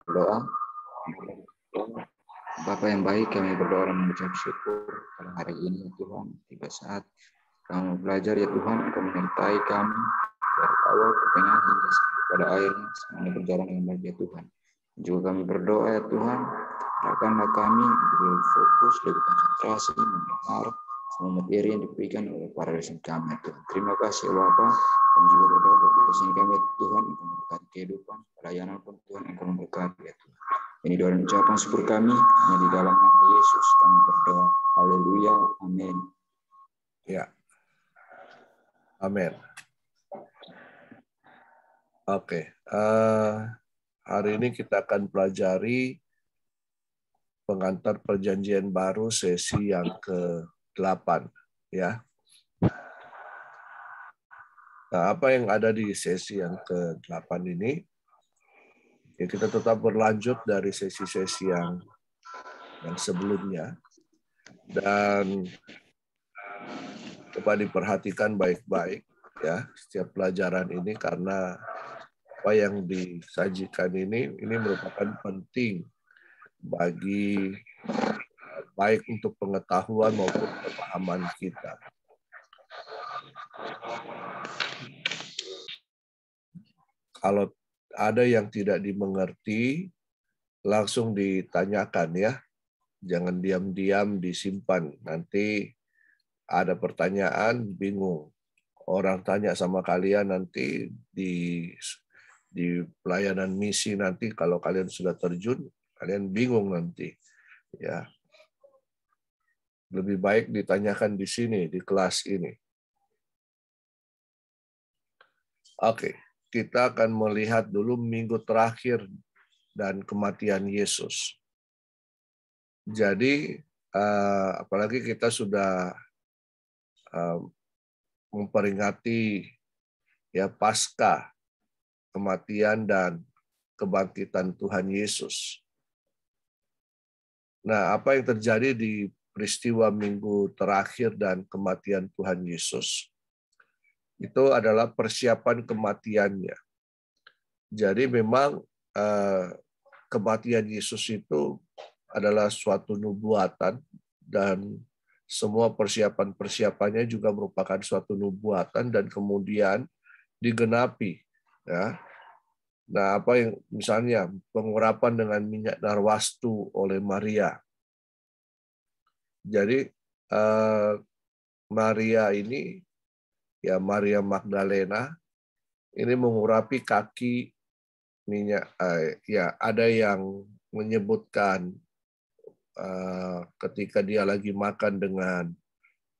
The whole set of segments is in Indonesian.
berdoa. Bapa yang baik, kami berdoa dan mengucap syukur pada hari ini, Tuhan. Tiba saat kami belajar, ya Tuhan, Engkau menyertai kami dari awal, pertengahan, hingga sampai pada akhirnya. Semuanya berjalan dengan baik, ya Tuhan. Juga kami berdoa, ya Tuhan, arahkanlah kami lebih fokus, lebih konsentrasi, mendengar semua materi yang diberikan oleh para dosen kami, Tuhan. Terima kasih, Bapa. Kami juga berdoa bagi dosen kami, Tuhan, Engkau memberkati kehidupan, pelayanan pun Tuhan, Engkau memberkati, ya Tuhan. Ini doa dan ucapan syukur kami, hanya di dalam nama Yesus kami berdoa. Haleluya, amin. Ya, amin. Oke, hari ini kita akan pelajari pengantar perjanjian baru sesi yang ke-8, ya. Nah, apa yang ada di sesi yang ke-8 ini? Ya, kita tetap berlanjut dari sesi-sesi yang sebelumnya, dan coba diperhatikan baik-baik ya setiap pelajaran ini, karena apa yang disajikan ini merupakan penting bagi baik untuk pengetahuan maupun pemahaman kita. Kalau ada yang tidak dimengerti, langsung ditanyakan ya. Jangan diam-diam disimpan. Nanti ada pertanyaan, bingung. Orang tanya sama kalian nanti di pelayanan misi nanti, kalau kalian sudah terjun, kalian bingung nanti. Ya. Lebih baik ditanyakan di sini, di kelas ini. Oke, kita akan melihat dulu minggu terakhir dan kematian Yesus. Jadi, apalagi kita sudah memperingati ya Paskah, kematian dan kebangkitan Tuhan Yesus. Nah, apa yang terjadi di peristiwa minggu terakhir dan kematian Tuhan Yesus? Itu adalah persiapan kematiannya. Jadi memang kematian Yesus itu adalah suatu nubuatan, dan semua persiapannya juga merupakan suatu nubuatan dan kemudian digenapi. Ya. Nah, apa yang misalnya pengurapan dengan minyak narwastu oleh Maria. Jadi Maria ini, ya Maria Magdalena, ini mengurapi kaki minyak. Ya ada yang menyebutkan ketika dia lagi makan dengan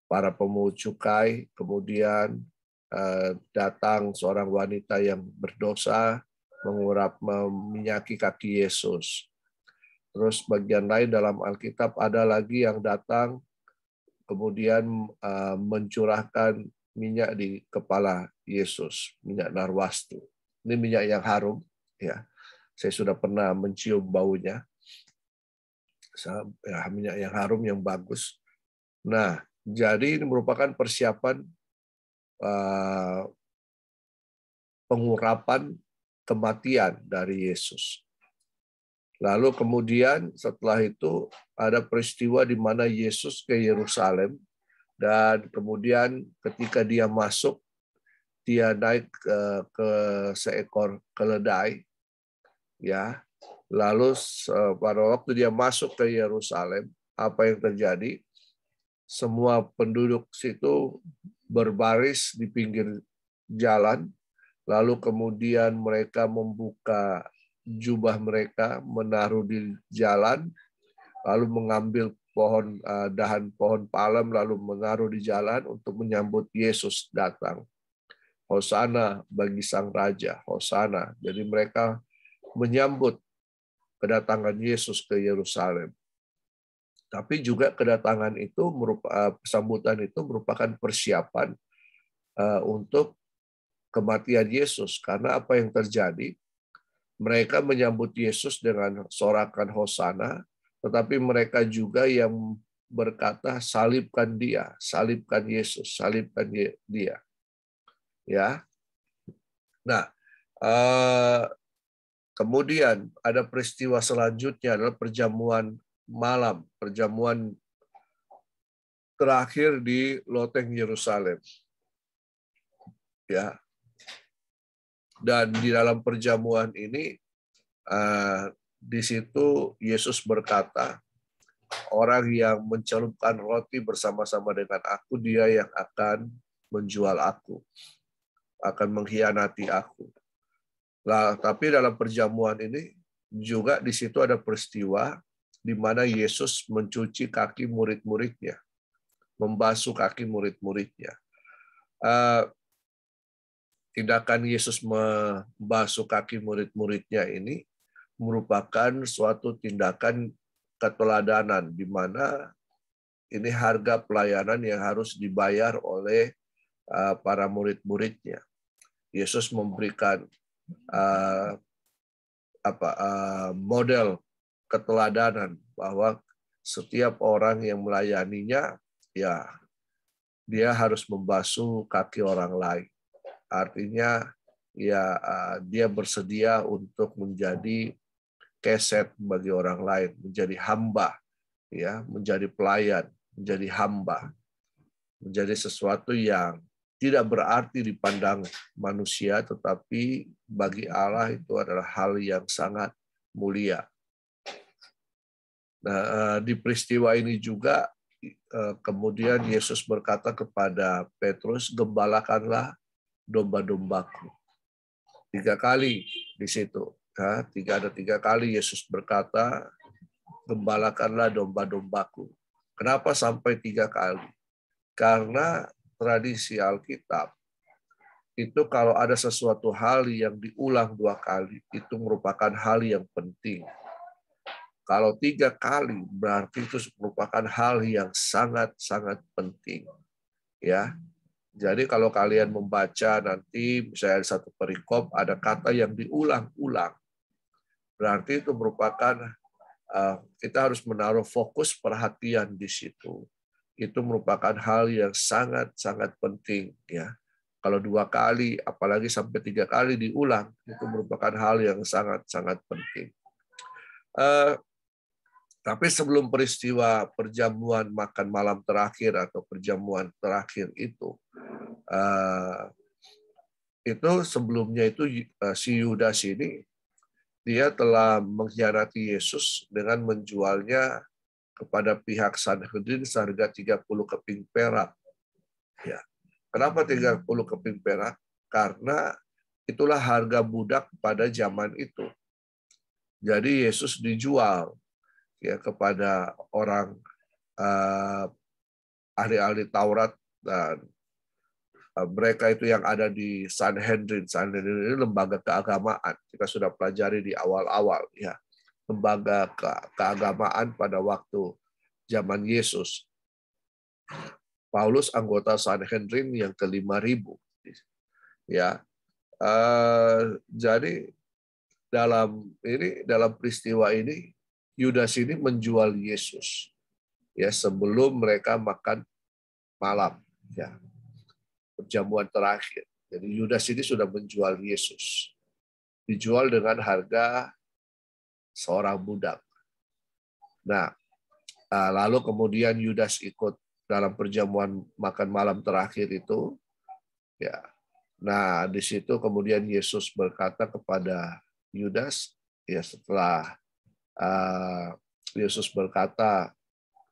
para pemungut cukai, kemudian datang seorang wanita yang berdosa meminyaki kaki Yesus. Terus bagian lain dalam Alkitab ada lagi yang datang kemudian mencurahkan minyak di kepala Yesus, minyak narwastu. Ini minyak yang harum, ya. Saya sudah pernah mencium baunya. Ya, minyak yang harum yang bagus. Nah, jadi ini merupakan persiapan pengurapan kematian dari Yesus. Lalu kemudian setelah itu ada peristiwa di mana Yesus ke Yerusalem, dan kemudian ketika dia masuk, dia naik ke seekor keledai, ya. Lalu pada waktu dia masuk ke Yerusalem, apa yang terjadi? Semua penduduk situ berbaris di pinggir jalan, lalu kemudian mereka membuka jubah mereka, menaruh di jalan, lalu mengambil dahan pohon palem, lalu menaruh di jalan untuk menyambut Yesus datang. Hosana bagi Sang Raja, Hosana. Jadi mereka menyambut kedatangan Yesus ke Yerusalem. Tapi juga kedatangan itu sambutan itu merupakan persiapan untuk kematian Yesus. Karena apa yang terjadi? Mereka menyambut Yesus dengan sorakan Hosana, tetapi mereka juga yang berkata, salibkan dia, salibkan Yesus, salibkan dia. Ya. Nah, kemudian ada peristiwa selanjutnya adalah perjamuan malam, perjamuan terakhir di loteng Yerusalem. Ya. Dan di dalam perjamuan ini di situ Yesus berkata, orang yang mencelupkan roti bersama-sama dengan aku, dia yang akan menjual aku, akan mengkhianati aku. Nah, tapi dalam perjamuan ini juga di situ ada peristiwa di mana Yesus mencuci kaki murid-muridnya, membasuh kaki murid-muridnya. Tindakan Yesus membasuh kaki murid-muridnya ini merupakan suatu tindakan keteladanan di mana ini harga pelayanan yang harus dibayar oleh para murid-muridnya. Yesus memberikan model keteladanan bahwa setiap orang yang melayaninya, ya dia harus membasuh kaki orang lain. Artinya ya dia bersedia untuk menjadi keset bagi orang lain, menjadi hamba, ya, menjadi pelayan, menjadi hamba, menjadi sesuatu yang tidak berarti dipandang manusia, tetapi bagi Allah itu adalah hal yang sangat mulia. Nah, di peristiwa ini juga kemudian Yesus berkata kepada Petrus, gembalakanlah domba-dombaku. 3 kali di situ. Ada 3 kali Yesus berkata, gembalakanlah domba-dombaku. Kenapa sampai 3 kali? Karena tradisi Alkitab itu kalau ada sesuatu hal yang diulang 2 kali, itu merupakan hal yang penting. Kalau 3 kali, berarti itu merupakan hal yang sangat-sangat penting. Ya. Jadi kalau kalian membaca nanti misalnya satu perikop ada kata yang diulang-ulang, berarti itu merupakan kita harus menaruh fokus perhatian di situ. Itu merupakan hal yang sangat-sangat penting, ya. Kalau 2 kali, apalagi sampai 3 kali diulang, itu merupakan hal yang sangat-sangat penting. Tapi sebelum peristiwa perjamuan makan malam terakhir atau perjamuan terakhir itu sebelumnya itu si Yudas ini dia telah mengkhianati Yesus dengan menjualnya kepada pihak Sanhedrin seharga 30 keping perak. Ya. Kenapa 30 keping perak? Karena itulah harga budak pada zaman itu. Jadi Yesus dijual ya kepada orang ahli-ahli Taurat dan mereka itu yang ada di Sanhedrin. Sanhedrin ini lembaga keagamaan. Kita sudah pelajari di awal-awal, ya. Lembaga keagamaan pada waktu zaman Yesus. Paulus anggota Sanhedrin yang ke-5.000. Ya. Jadi dalam peristiwa ini Yudas ini menjual Yesus, ya, sebelum mereka makan malam, ya, perjamuan terakhir. Jadi Yudas ini sudah menjual Yesus, dijual dengan harga seorang budak. Nah, lalu kemudian Yudas ikut dalam perjamuan makan malam terakhir itu, ya. Nah, di situ kemudian Yesus berkata kepada Yudas, ya, setelah Yesus berkata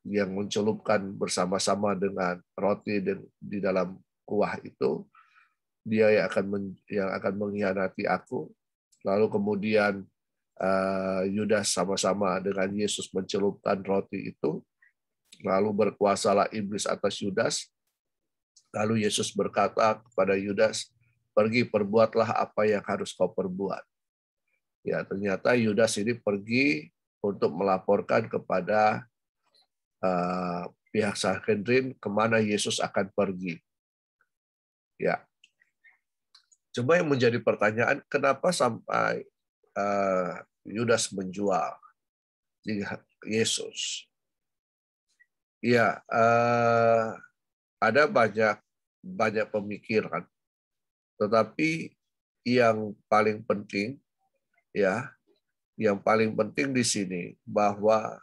yang mencelupkan bersama-sama dengan roti di dalam kuah itu, dia yang akan mengkhianati aku. Lalu kemudian Yudas sama-sama dengan Yesus mencelupkan roti itu. Lalu berkuasalah iblis atas Yudas. Lalu Yesus berkata kepada Yudas, pergi perbuatlah apa yang harus kau perbuat. Ya, ternyata Yudas ini pergi untuk melaporkan kepada pihak Sanhedrin kemana Yesus akan pergi. Ya, cuma yang menjadi pertanyaan, kenapa sampai Yudas menjual Yesus? Ya, ada banyak pemikiran, tetapi yang paling penting, ya, yang paling penting di sini bahwa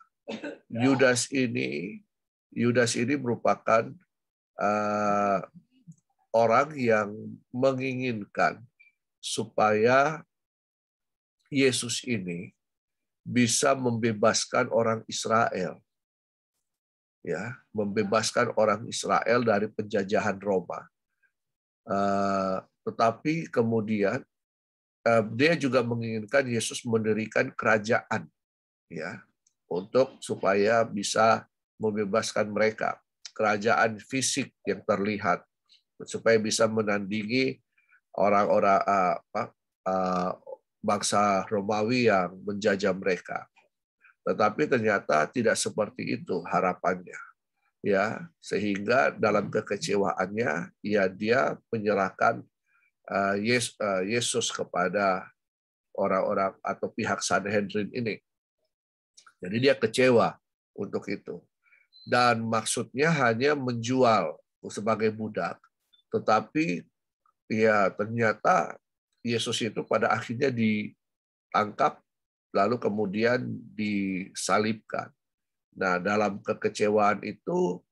Yudas ini merupakan orang yang menginginkan supaya Yesus ini bisa membebaskan orang Israel, ya, membebaskan orang Israel dari penjajahan Roma. Tetapi kemudian dia juga menginginkan Yesus mendirikan kerajaan, ya, untuk supaya bisa membebaskan mereka, kerajaan fisik yang terlihat, supaya bisa menandingi orang-orang bangsa Romawi yang menjajah mereka. Tetapi ternyata tidak seperti itu harapannya, ya, sehingga dalam kekecewaannya ya dia menyerahkan Yesus kepada orang-orang atau pihak Sanhedrin ini. Jadi dia kecewa untuk itu. Dan maksudnya hanya menjual sebagai budak. Tetapi ya ternyata Yesus itu pada akhirnya ditangkap lalu kemudian disalibkan. Nah, dalam kekecewaan itu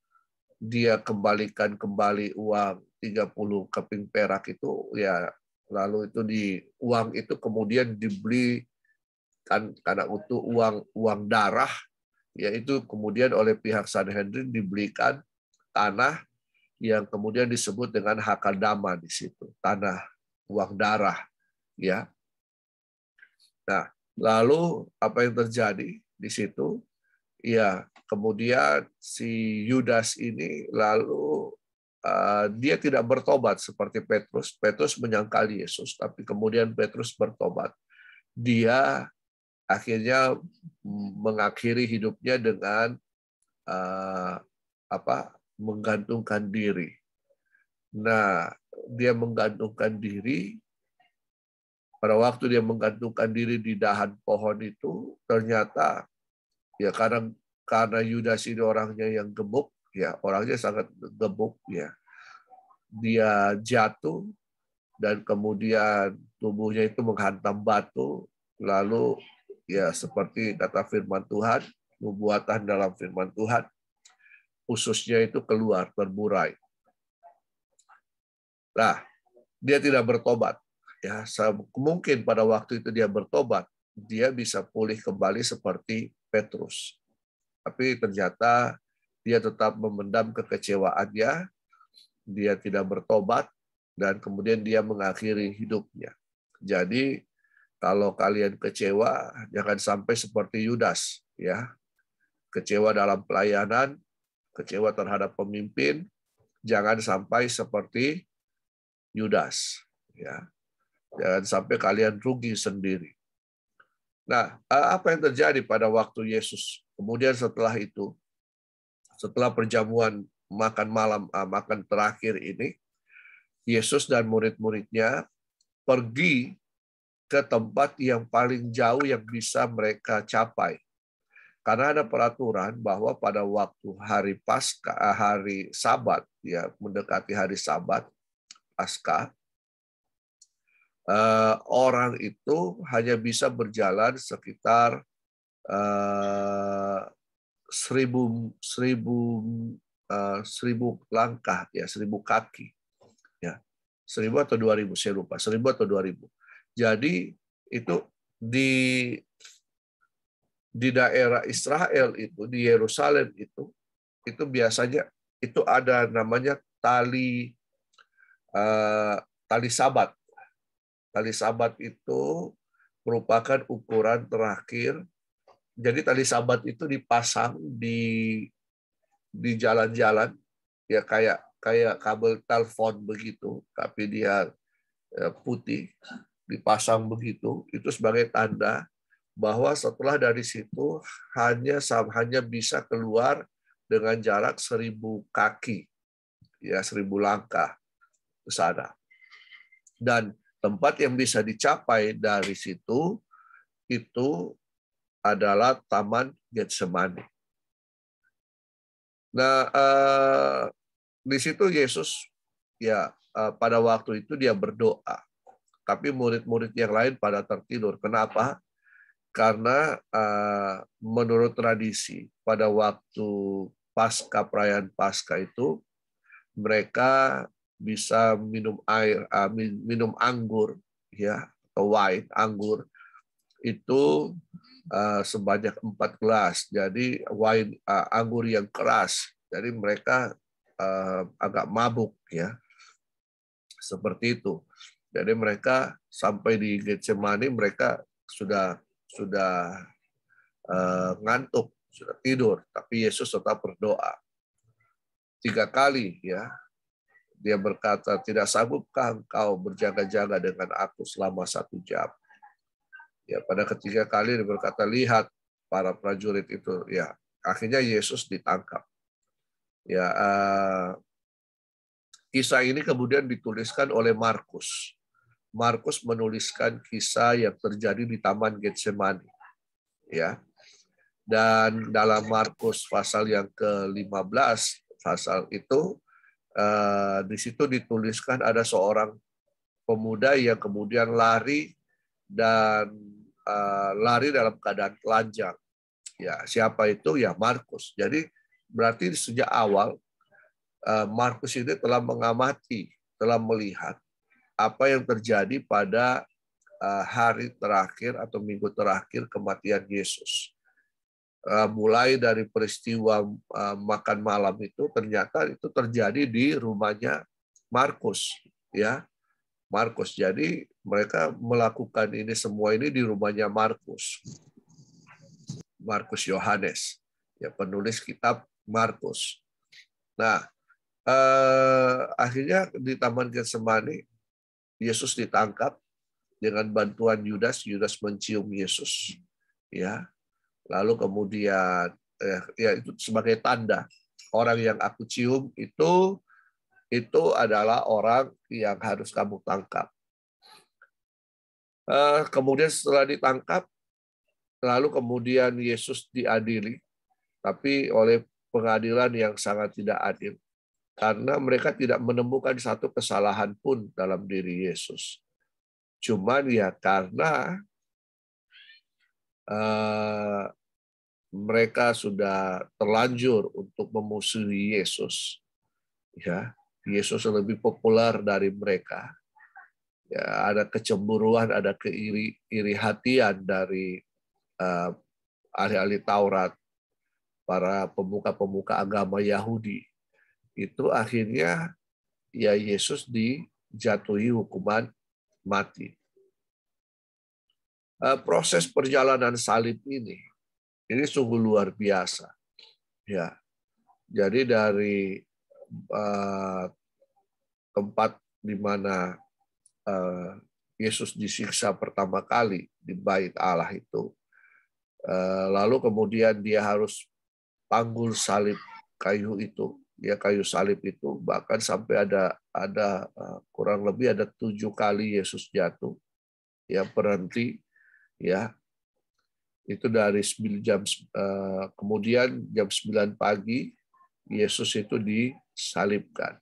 dia kembalikan kembali uang 30 keping perak itu, ya, lalu itu uang itu kemudian dibeli kan karena utuh uang darah, yaitu kemudian oleh pihak Sanhedrin dibelikan tanah yang kemudian disebut dengan Hakadama di situ, tanah uang darah, ya. Nah, lalu apa yang terjadi di situ? Ya, kemudian si Yudas ini lalu dia tidak bertobat seperti Petrus. Petrus menyangkal Yesus, tapi kemudian Petrus bertobat. Dia akhirnya mengakhiri hidupnya dengan menggantungkan diri. Nah, dia menggantungkan diri. Pada waktu dia menggantungkan diri di dahan pohon itu, ternyata ya karena Yudas ini orangnya yang gemuk, ya, orangnya sangat gemuk, ya. Dia jatuh dan kemudian tubuhnya itu menghantam batu, lalu ya seperti kata firman Tuhan, nubuatan dalam firman Tuhan, ususnya itu keluar terburai. Nah, dia tidak bertobat. Ya, mungkin pada waktu itu dia bertobat, dia bisa pulih kembali seperti Petrus. Tapi ternyata dia tetap memendam kekecewaannya, dia tidak bertobat, dan kemudian dia mengakhiri hidupnya. Jadi kalau kalian kecewa, jangan sampai seperti Yudas, ya. Kecewa dalam pelayanan, kecewa terhadap pemimpin, jangan sampai seperti Yudas, ya. Jangan sampai kalian rugi sendiri. Nah, apa yang terjadi pada waktu Yesus? Kemudian setelah itu, setelah perjamuan makan malam, makan terakhir ini, Yesus dan murid-muridnya pergi ke tempat yang paling jauh yang bisa mereka capai. Karena ada peraturan bahwa pada waktu hari Paskah, hari Sabat, ya, mendekati hari Sabat, Paskah, orang itu hanya bisa berjalan sekitar 1.000 langkah, ya, 1.000 kaki, ya, 1.000 atau 2.000, saya lupa, 1.000 atau 2.000. Jadi itu di daerah Israel itu, di Yerusalem itu biasanya itu ada namanya tali Sabat. Tali Sabat itu merupakan ukuran terakhir. Jadi tali Sabat itu dipasang di jalan-jalan, ya, kayak kabel telepon begitu, tapi dia putih, dipasang begitu. Itu sebagai tanda bahwa setelah dari situ hanya bisa keluar dengan jarak 1.000 kaki, ya, 1.000 langkah ke sana. Dan tempat yang bisa dicapai dari situ itu adalah Taman Getsemani. Nah, di situ Yesus, ya, pada waktu itu dia berdoa. Tapi murid-murid yang lain pada tertidur. Kenapa? karena menurut tradisi pada waktu perayaan Paskah itu mereka bisa minum minum anggur, ya, atau wine, anggur itu sebanyak 4 gelas. Jadi wine anggur yang keras. Jadi mereka agak mabuk, ya, seperti itu. Jadi mereka sampai di Getsemani mereka sudah ngantuk, sudah tidur, tapi Yesus tetap berdoa 3 kali, ya. Dia berkata, tidak sanggupkah engkau berjaga-jaga dengan aku selama 1 jam? Ya, pada ketiga kali dia berkata, lihat para prajurit itu, ya. Akhirnya Yesus ditangkap. Ya, kisah ini kemudian dituliskan oleh Markus. Markus menuliskan kisah yang terjadi di Taman Getsemani, ya. Dan dalam Markus pasal yang ke-15, pasal itu di situ dituliskan ada seorang pemuda yang kemudian lari dan lari dalam keadaan telanjang. Ya, siapa itu? Ya, Markus. Jadi berarti sejak awal Markus ini telah mengamati, telah melihat apa yang terjadi pada hari terakhir atau minggu terakhir kematian Yesus. Mulai dari peristiwa makan malam itu ternyata itu terjadi di rumahnya Markus, ya, Markus. Jadi mereka melakukan ini semua ini di rumahnya Markus Yohanes, ya, penulis kitab Markus. Nah, akhirnya di Taman Getsemani Yesus ditangkap dengan bantuan Yudas. Yudas mencium Yesus, ya. Lalu kemudian ya itu sebagai tanda orang yang aku cium itu adalah orang yang harus kamu tangkap. Kemudian setelah ditangkap, lalu kemudian Yesus diadili, tapi oleh pengadilan yang sangat tidak adil, karena mereka tidak menemukan satu kesalahan pun dalam diri Yesus. Cuman ya karena mereka sudah terlanjur untuk memusuhi Yesus, ya, Yesus lebih populer dari mereka. Ya, ada kecemburuan, ada iri hatian dari ahli-ahli Taurat, para pemuka-pemuka agama Yahudi. Itu akhirnya ya Yesus dijatuhi hukuman mati. Proses perjalanan salib ini sungguh luar biasa, ya. Jadi dari tempat di mana Yesus disiksa pertama kali di Bait Allah itu, lalu kemudian dia harus panggul salib kayu itu, ya, kayu salib itu bahkan sampai ada kurang lebih ada 7 kali Yesus jatuh, ya, berhenti, ya. Itu dari 9 jam, kemudian jam 9 pagi Yesus itu disalibkan.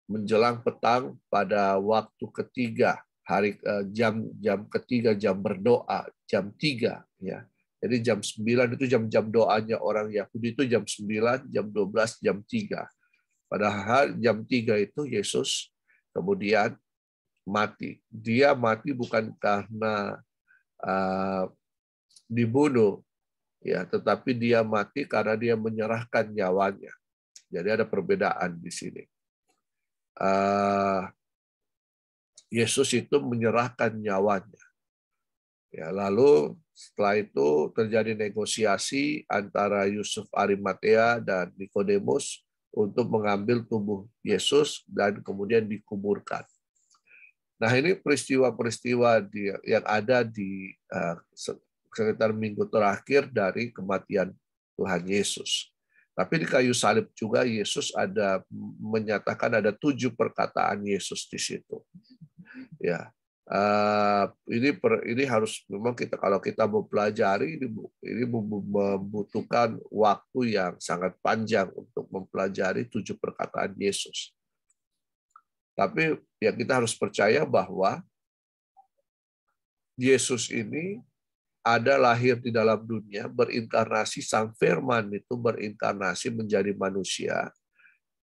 Menjelang petang pada waktu ketiga, jam ketiga, jam berdoa, jam 3, ya. Jadi jam 9 itu jam doanya orang Yahudi, itu jam 9, jam 12, jam 3. Padahal jam 3 itu Yesus kemudian mati. Dia mati bukan karena dibunuh, ya, tetapi dia mati karena dia menyerahkan nyawanya. Jadi ada perbedaan di sini. Yesus itu menyerahkan nyawanya. Ya, lalu setelah itu terjadi negosiasi antara Yusuf Arimatea dan Nikodemus untuk mengambil tubuh Yesus dan kemudian dikuburkan. Nah, ini peristiwa-peristiwa yang ada di sekitar minggu terakhir dari kematian Tuhan Yesus. Tapi di kayu salib juga Yesus menyatakan ada 7 perkataan Yesus di situ. Ya, ini harus memang kalau kita mau pelajari ini membutuhkan waktu yang sangat panjang untuk mempelajari 7 perkataan Yesus. Tapi ya kita harus percaya bahwa Yesus ini ada lahir di dalam dunia, berinkarnasi, Sang Firman itu berinkarnasi menjadi manusia,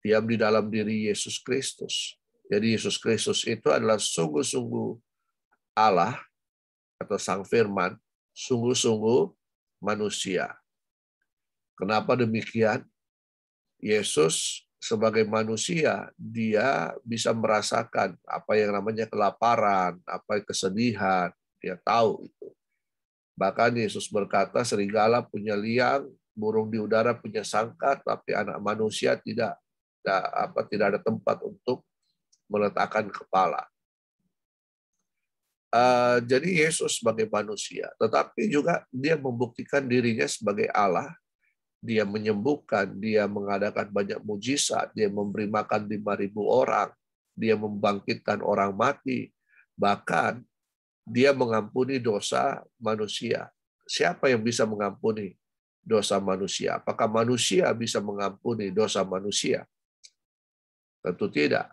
diam di dalam diri Yesus Kristus. Jadi Yesus Kristus itu adalah sungguh-sungguh Allah atau Sang Firman, sungguh-sungguh manusia. Kenapa demikian? Yesus sebagai manusia, dia bisa merasakan apa yang namanya kelaparan, apa kesedihan, dia tahu itu. Bahkan Yesus berkata, serigala punya liang, burung di udara punya sangkar, tapi anak manusia tidak ada tempat untuk meletakkan kepala. Jadi Yesus sebagai manusia, tetapi juga dia membuktikan dirinya sebagai Allah. Dia menyembuhkan, dia mengadakan banyak mujizat, dia memberi makan 5.000 orang, dia membangkitkan orang mati, bahkan dia mengampuni dosa manusia. Siapa yang bisa mengampuni dosa manusia? Apakah manusia bisa mengampuni dosa manusia? Tentu tidak.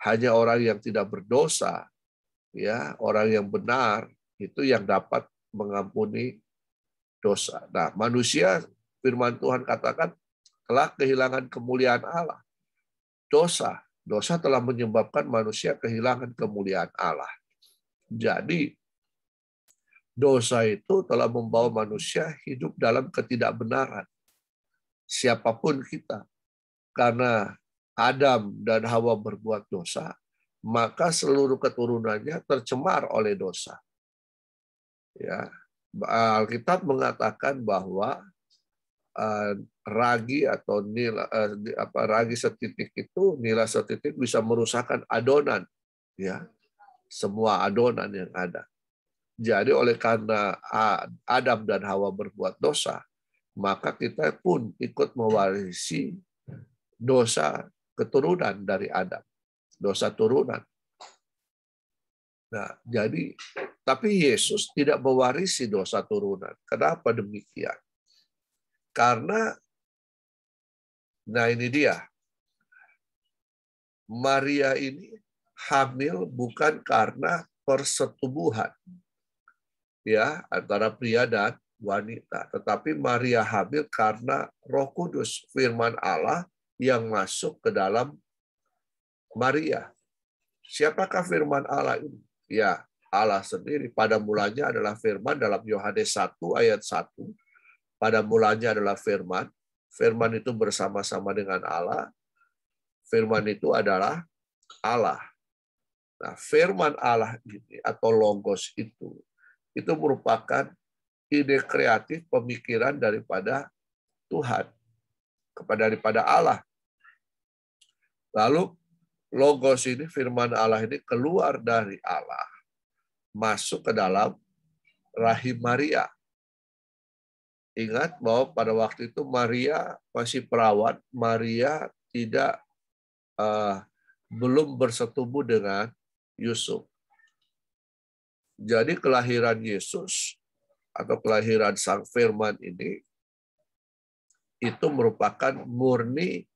Hanya orang yang tidak berdosa, ya, orang yang benar itu yang dapat mengampuni dosa. Nah, manusia, firman Tuhan katakan, telah kehilangan kemuliaan Allah. Dosa telah menyebabkan manusia kehilangan kemuliaan Allah. Jadi, dosa itu telah membawa manusia hidup dalam ketidakbenaran. Siapapun kita, karena Adam dan Hawa berbuat dosa, maka seluruh keturunannya tercemar oleh dosa. Ya, Alkitab mengatakan bahwa ragi atau ragi setitik itu, nila setitik bisa merusakkan adonan, ya, semua adonan yang ada. Jadi oleh karena Adam dan Hawa berbuat dosa, maka kita pun ikut mewarisi dosa keturunan dari Adam, dosa turunan. Nah, jadi tapi Yesus tidak mewarisi dosa turunan. Kenapa demikian? Karena, nah ini dia, Maria ini hamil bukan karena persetubuhan, ya, antara pria dan wanita, tetapi Maria hamil karena Roh Kudus, firman Allah yang masuk ke dalam Maria. Siapakah firman Allah ini? Ya, Allah sendiri. Pada mulanya adalah firman dalam Yohanes 1 ayat 1. Pada mulanya adalah firman. Firman itu bersama-sama dengan Allah. Firman itu adalah Allah. Nah, firman Allah ini atau logos itu merupakan ide kreatif pemikiran daripada Tuhan, daripada Allah. Lalu logos ini, firman Allah ini keluar dari Allah, masuk ke dalam rahim Maria. Ingat bahwa pada waktu itu Maria masih perawan, Maria belum bersetubuh dengan Yusuf. Jadi kelahiran Yesus atau kelahiran Sang Firman ini itu merupakan murni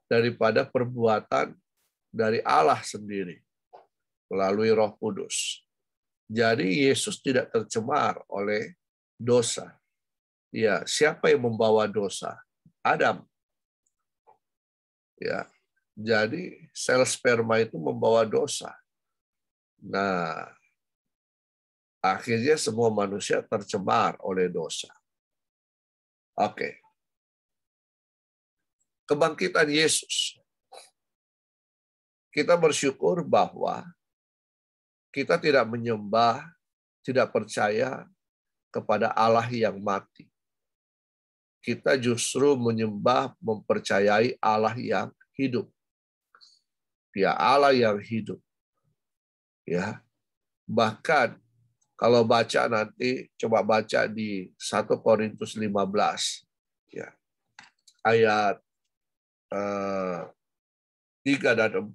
daripada perbuatan dari Allah sendiri melalui Roh Kudus. Jadi Yesus tidak tercemar oleh dosa. Ya, siapa yang membawa dosa? Adam. Ya. Jadi sel sperma itu membawa dosa. Nah, akhirnya semua manusia tercemar oleh dosa. Oke. Kebangkitan Yesus. Kita bersyukur bahwa kita tidak menyembah, tidak percaya kepada Allah yang mati. Kita justru menyembah, mempercayai Allah yang hidup. Dia Allah yang hidup. Ya. Bahkan kalau baca nanti, coba baca di 1 Korintus 15. Ya. Ayat 3 dan 4.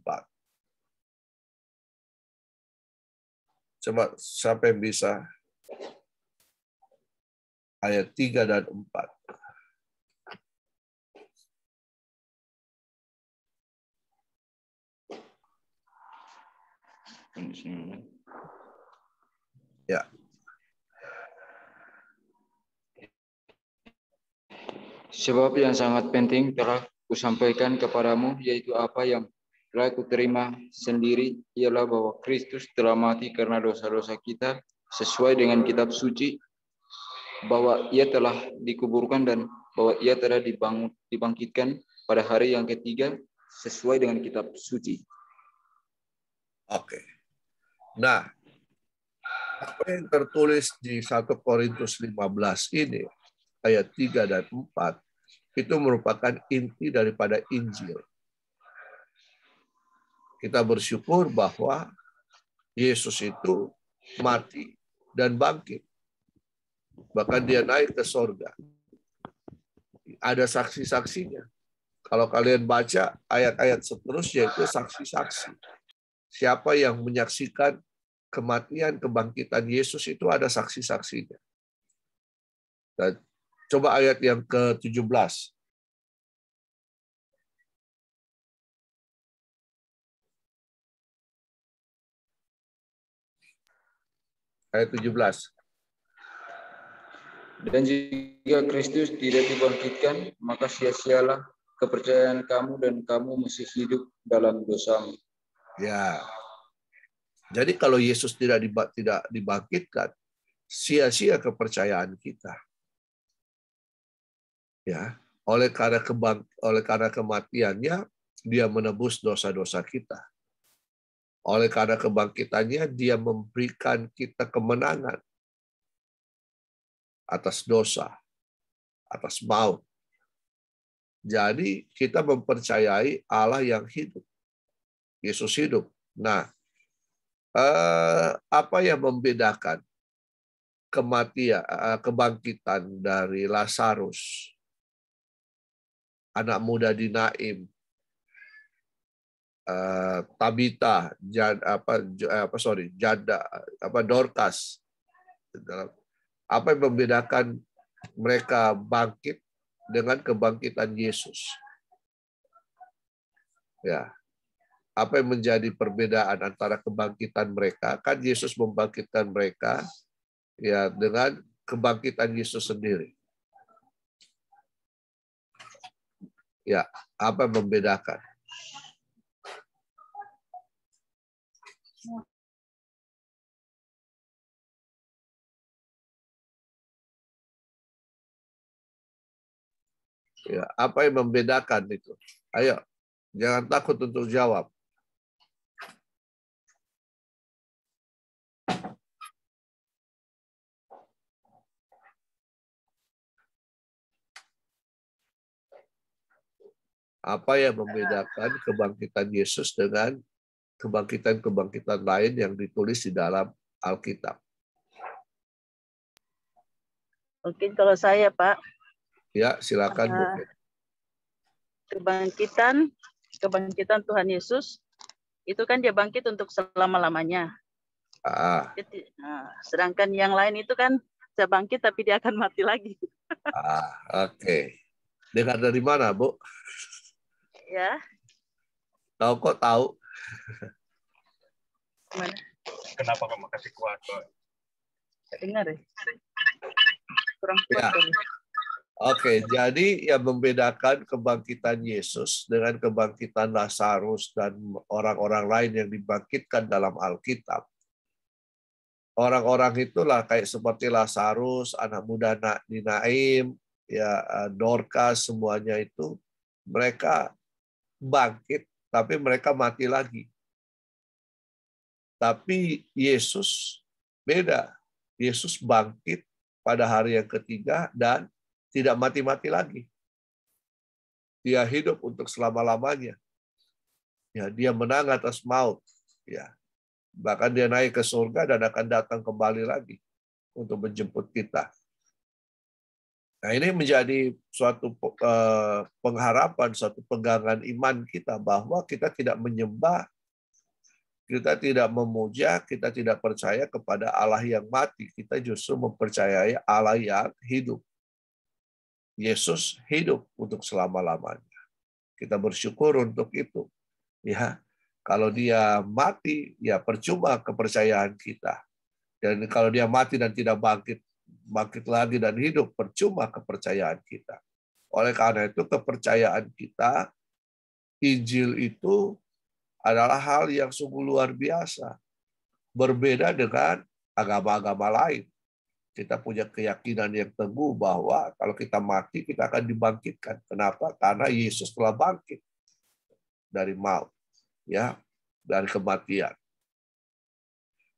Coba siapa yang bisa ayat 3 dan 4. Ya. Sebab yang sangat penting telah kusampaikan kepadamu, yaitu apa yang telah kuterima sendiri, ialah bahwa Kristus telah mati karena dosa-dosa kita sesuai dengan kitab suci, bahwa ia telah dikuburkan dan bahwa ia telah dibangkitkan pada hari yang ketiga sesuai dengan kitab suci. Oke. Nah, apa yang tertulis di 1 Korintus 15 ini, ayat 3 dan 4, itu merupakan inti daripada Injil. Kita bersyukur bahwa Yesus itu mati dan bangkit. Bahkan dia naik ke sorga. Ada saksi-saksinya. Kalau kalian baca ayat-ayat seterusnya itu saksi-saksi. Siapa yang menyaksikan kematian, kebangkitan Yesus itu ada saksi-saksinya. Dan coba ayat yang ke-17. Ayat 17. Dan jika Kristus tidak dibangkitkan, maka sia-sialah kepercayaan kamu dan kamu masih hidup dalam dosamu. Ya. Jadi kalau Yesus tidak dibangkitkan, sia-sia kepercayaan kita. Ya, oleh karena kematiannya dia menebus dosa-dosa kita. Oleh karena kebangkitannya dia memberikan kita kemenangan atas dosa, atas maut. Jadi kita mempercayai Allah yang hidup. Yesus hidup. Nah, apa yang membedakan kebangkitan dari Lazarus, anak muda di Naim, Tabita, Dorcas, apa yang membedakan mereka bangkit dengan kebangkitan Yesus? Ya, apa yang menjadi perbedaan antara kebangkitan mereka? Kan Yesus membangkitkan mereka ya dengan kebangkitan Yesus sendiri. Ya, apa yang membedakan? Ya, apa yang membedakan itu? Ayo, jangan takut untuk jawab. Apa yang membedakan kebangkitan Yesus dengan kebangkitan-kebangkitan lain yang ditulis di dalam Alkitab? Mungkin kalau saya, Pak. Ya, silakan. Kebangkitan Tuhan Yesus, itu kan dia bangkit untuk selama-lamanya. Sedangkan yang lain itu kan saya bangkit tapi dia akan mati lagi. Oke. Dengar dari mana, Bu? Ya. Tahu kok tahu. Mana? Kenapa kamu kasih kuat, Pak? Dengar ya? Kurang kuat. Ya. Oke, jadi yang membedakan kebangkitan Yesus dengan kebangkitan Lazarus dan orang-orang lain yang dibangkitkan dalam Alkitab. Orang-orang itulah kayak seperti Lazarus, anak muda di Naim, ya Dorcas, semuanya itu mereka bangkit, tapi mereka mati lagi. Tapi Yesus beda. Yesus bangkit pada hari yang ketiga dan tidak mati-mati lagi. Dia hidup untuk selama-lamanya. Ya, dia menang atas maut. Ya. Bahkan dia naik ke surga dan akan datang kembali lagi untuk menjemput kita. Nah, ini menjadi suatu pengharapan, suatu pegangan iman kita bahwa kita tidak menyembah, kita tidak memuja, kita tidak percaya kepada Allah yang mati. Kita justru mempercayai Allah yang hidup. Yesus hidup untuk selama-lamanya. Kita bersyukur untuk itu. Ya, kalau dia mati, ya percuma kepercayaan kita. Dan kalau dia mati dan tidak bangkit lagi dan hidup, percuma kepercayaan kita. Oleh karena itu kepercayaan kita, Injil itu adalah hal yang sungguh luar biasa. Berbeda dengan agama-agama lain. Kita punya keyakinan yang teguh bahwa kalau kita mati, kita akan dibangkitkan. Kenapa? Karena Yesus telah bangkit dari maut, ya, dari kematian.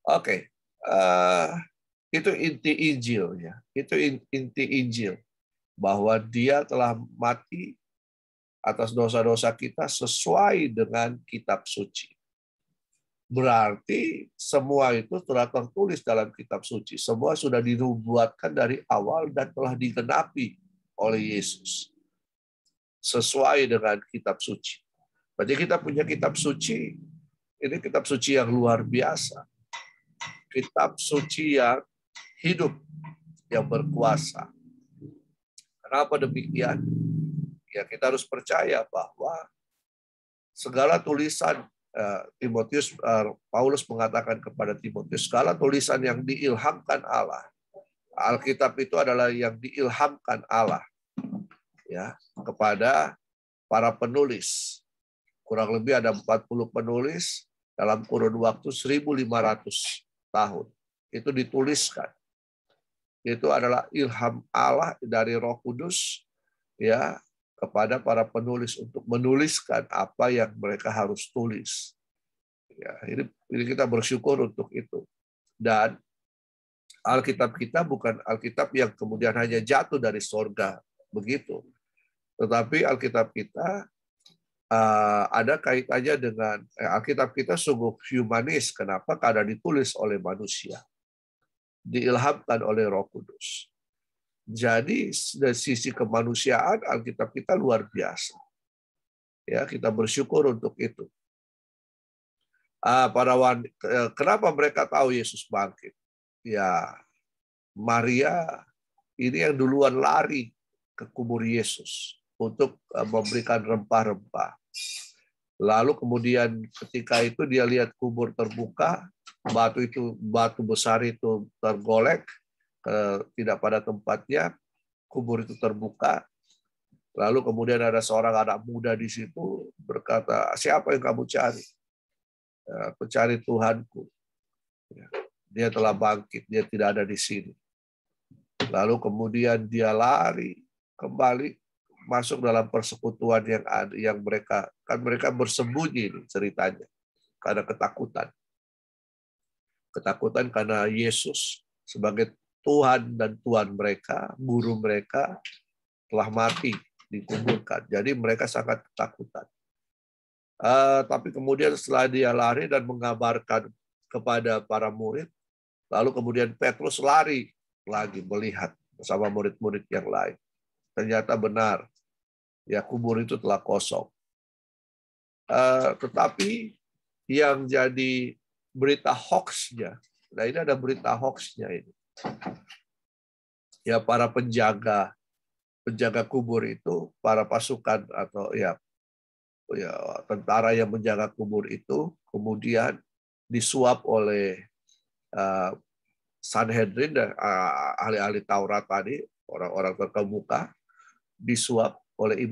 Oke, itu inti Injil, ya. Itu inti Injil, bahwa Dia telah mati atas dosa-dosa kita sesuai dengan kitab suci. Berarti semua itu telah tertulis dalam kitab suci. Semua sudah dinubuatkan dari awal dan telah digenapi oleh Yesus. Sesuai dengan kitab suci. Berarti kita punya kitab suci. Ini kitab suci yang luar biasa. Kitab suci yang hidup, yang berkuasa. Kenapa demikian? Ya, kita harus percaya bahwa segala tulisan Timotius, Paulus mengatakan kepada Timotius, segala tulisan yang diilhamkan Allah. Alkitab itu adalah yang diilhamkan Allah, ya, kepada para penulis. Kurang lebih ada 40 penulis dalam kurun waktu 1.500 tahun. Itu dituliskan. Itu adalah ilham Allah dari Roh Kudus, ya, kepada para penulis untuk menuliskan apa yang mereka harus tulis. Ya, ini kita bersyukur untuk itu. Dan Alkitab kita bukan Alkitab yang kemudian hanya jatuh dari sorga, begitu. Tetapi Alkitab kita ada kaitannya dengan Alkitab kita sungguh humanis. Kenapa? Karena ditulis oleh manusia, diilhamkan oleh Roh Kudus. Jadi dari sisi kemanusiaan Alkitab kita luar biasa. Ya, kita bersyukur untuk itu. Kenapa mereka tahu Yesus bangkit? Ya, Maria ini yang duluan lari ke kubur Yesus untuk memberikan rempah-rempah. Lalu kemudian ketika itu dia lihat kubur terbuka, batu besar itu tergolek, tidak pada tempatnya, kubur itu terbuka. Lalu kemudian ada seorang anak muda di situ berkata, siapa yang kamu cari? Aku cari Tuhanku. Dia telah bangkit, dia tidak ada di sini. Lalu kemudian dia lari kembali masuk dalam persekutuan yang mereka bersembunyi ceritanya karena ketakutan. Ketakutan karena Yesus sebagai Tuhan dan Tuhan mereka, guru mereka telah mati, dikuburkan. Jadi mereka sangat ketakutan. Tapi kemudian setelah dia lari dan mengabarkan kepada para murid, lalu kemudian Petrus lari lagi melihat bersama murid-murid yang lain. Ternyata benar, ya kubur itu telah kosong. Tetapi yang jadi berita hoax-nya, nah ini ada berita hoax-nya ini. Ya para penjaga kubur itu, para pasukan atau ya tentara yang menjaga kubur itu kemudian disuap oleh Sanhedrin dan ahli-ahli Taurat tadi, orang-orang terkemuka, disuap oleh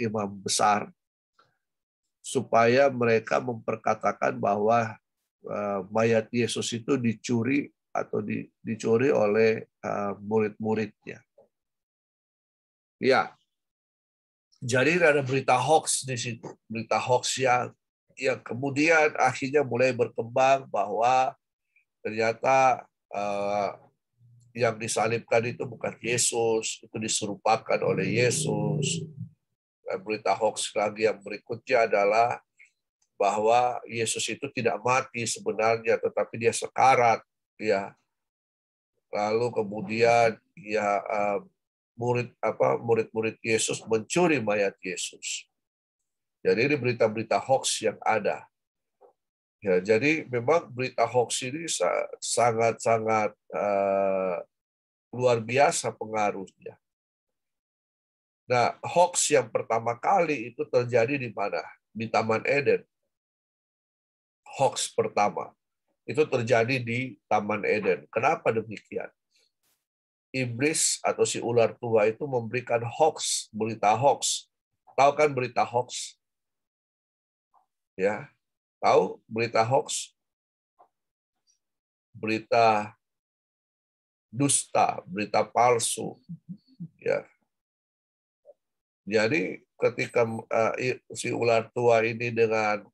imam besar supaya mereka memperkatakan bahwa mayat Yesus itu dicuri atau dicuri oleh murid-muridnya. Ya, jadi ada berita hoax di situ, berita hoax yang kemudian akhirnya mulai berkembang bahwa ternyata yang disalibkan itu bukan Yesus, itu diserupakan oleh Yesus. Berita hoax lagi yang berikutnya adalah bahwa Yesus itu tidak mati sebenarnya, tetapi dia sekarat, ya. Lalu kemudian ya murid-murid Yesus mencuri mayat Yesus. Jadi ini berita-berita hoax yang ada. Ya, jadi memang berita hoax ini sangat-sangat luar biasa pengaruhnya. Nah, hoax yang pertama kali itu terjadi di mana? Di Taman Eden. Hoax pertama itu terjadi di Taman Eden. Kenapa demikian? iblis atau si ular tua itu memberikan hoax, berita hoax. Tahu kan berita hoax? Ya, tahu berita hoax? Berita dusta, berita palsu. Ya. Jadi ketika si ular tua ini dengan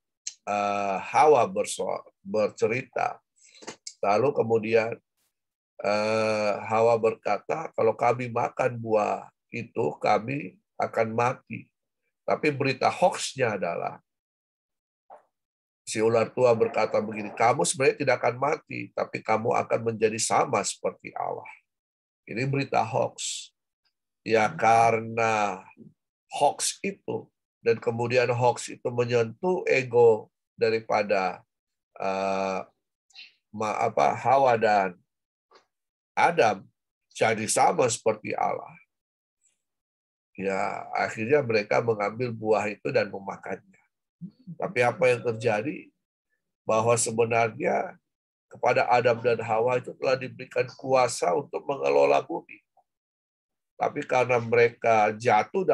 Hawa bercerita, lalu kemudian Hawa berkata, kalau kami makan buah itu, kami akan mati. Tapi berita hoaxnya adalah, si ular tua berkata begini, kamu sebenarnya tidak akan mati, tapi kamu akan menjadi sama seperti Allah. Ini berita hoax. Ya karena hoax itu, dan kemudian hoax itu menyentuh ego daripada Hawa dan Adam, jadi sama seperti Allah. Ya, akhirnya mereka mengambil buah itu dan memakannya. Tapi apa yang terjadi? Bahwa sebenarnya kepada Adam dan Hawa itu telah diberikan kuasa untuk mengelola bumi. Tapi karena mereka jatuh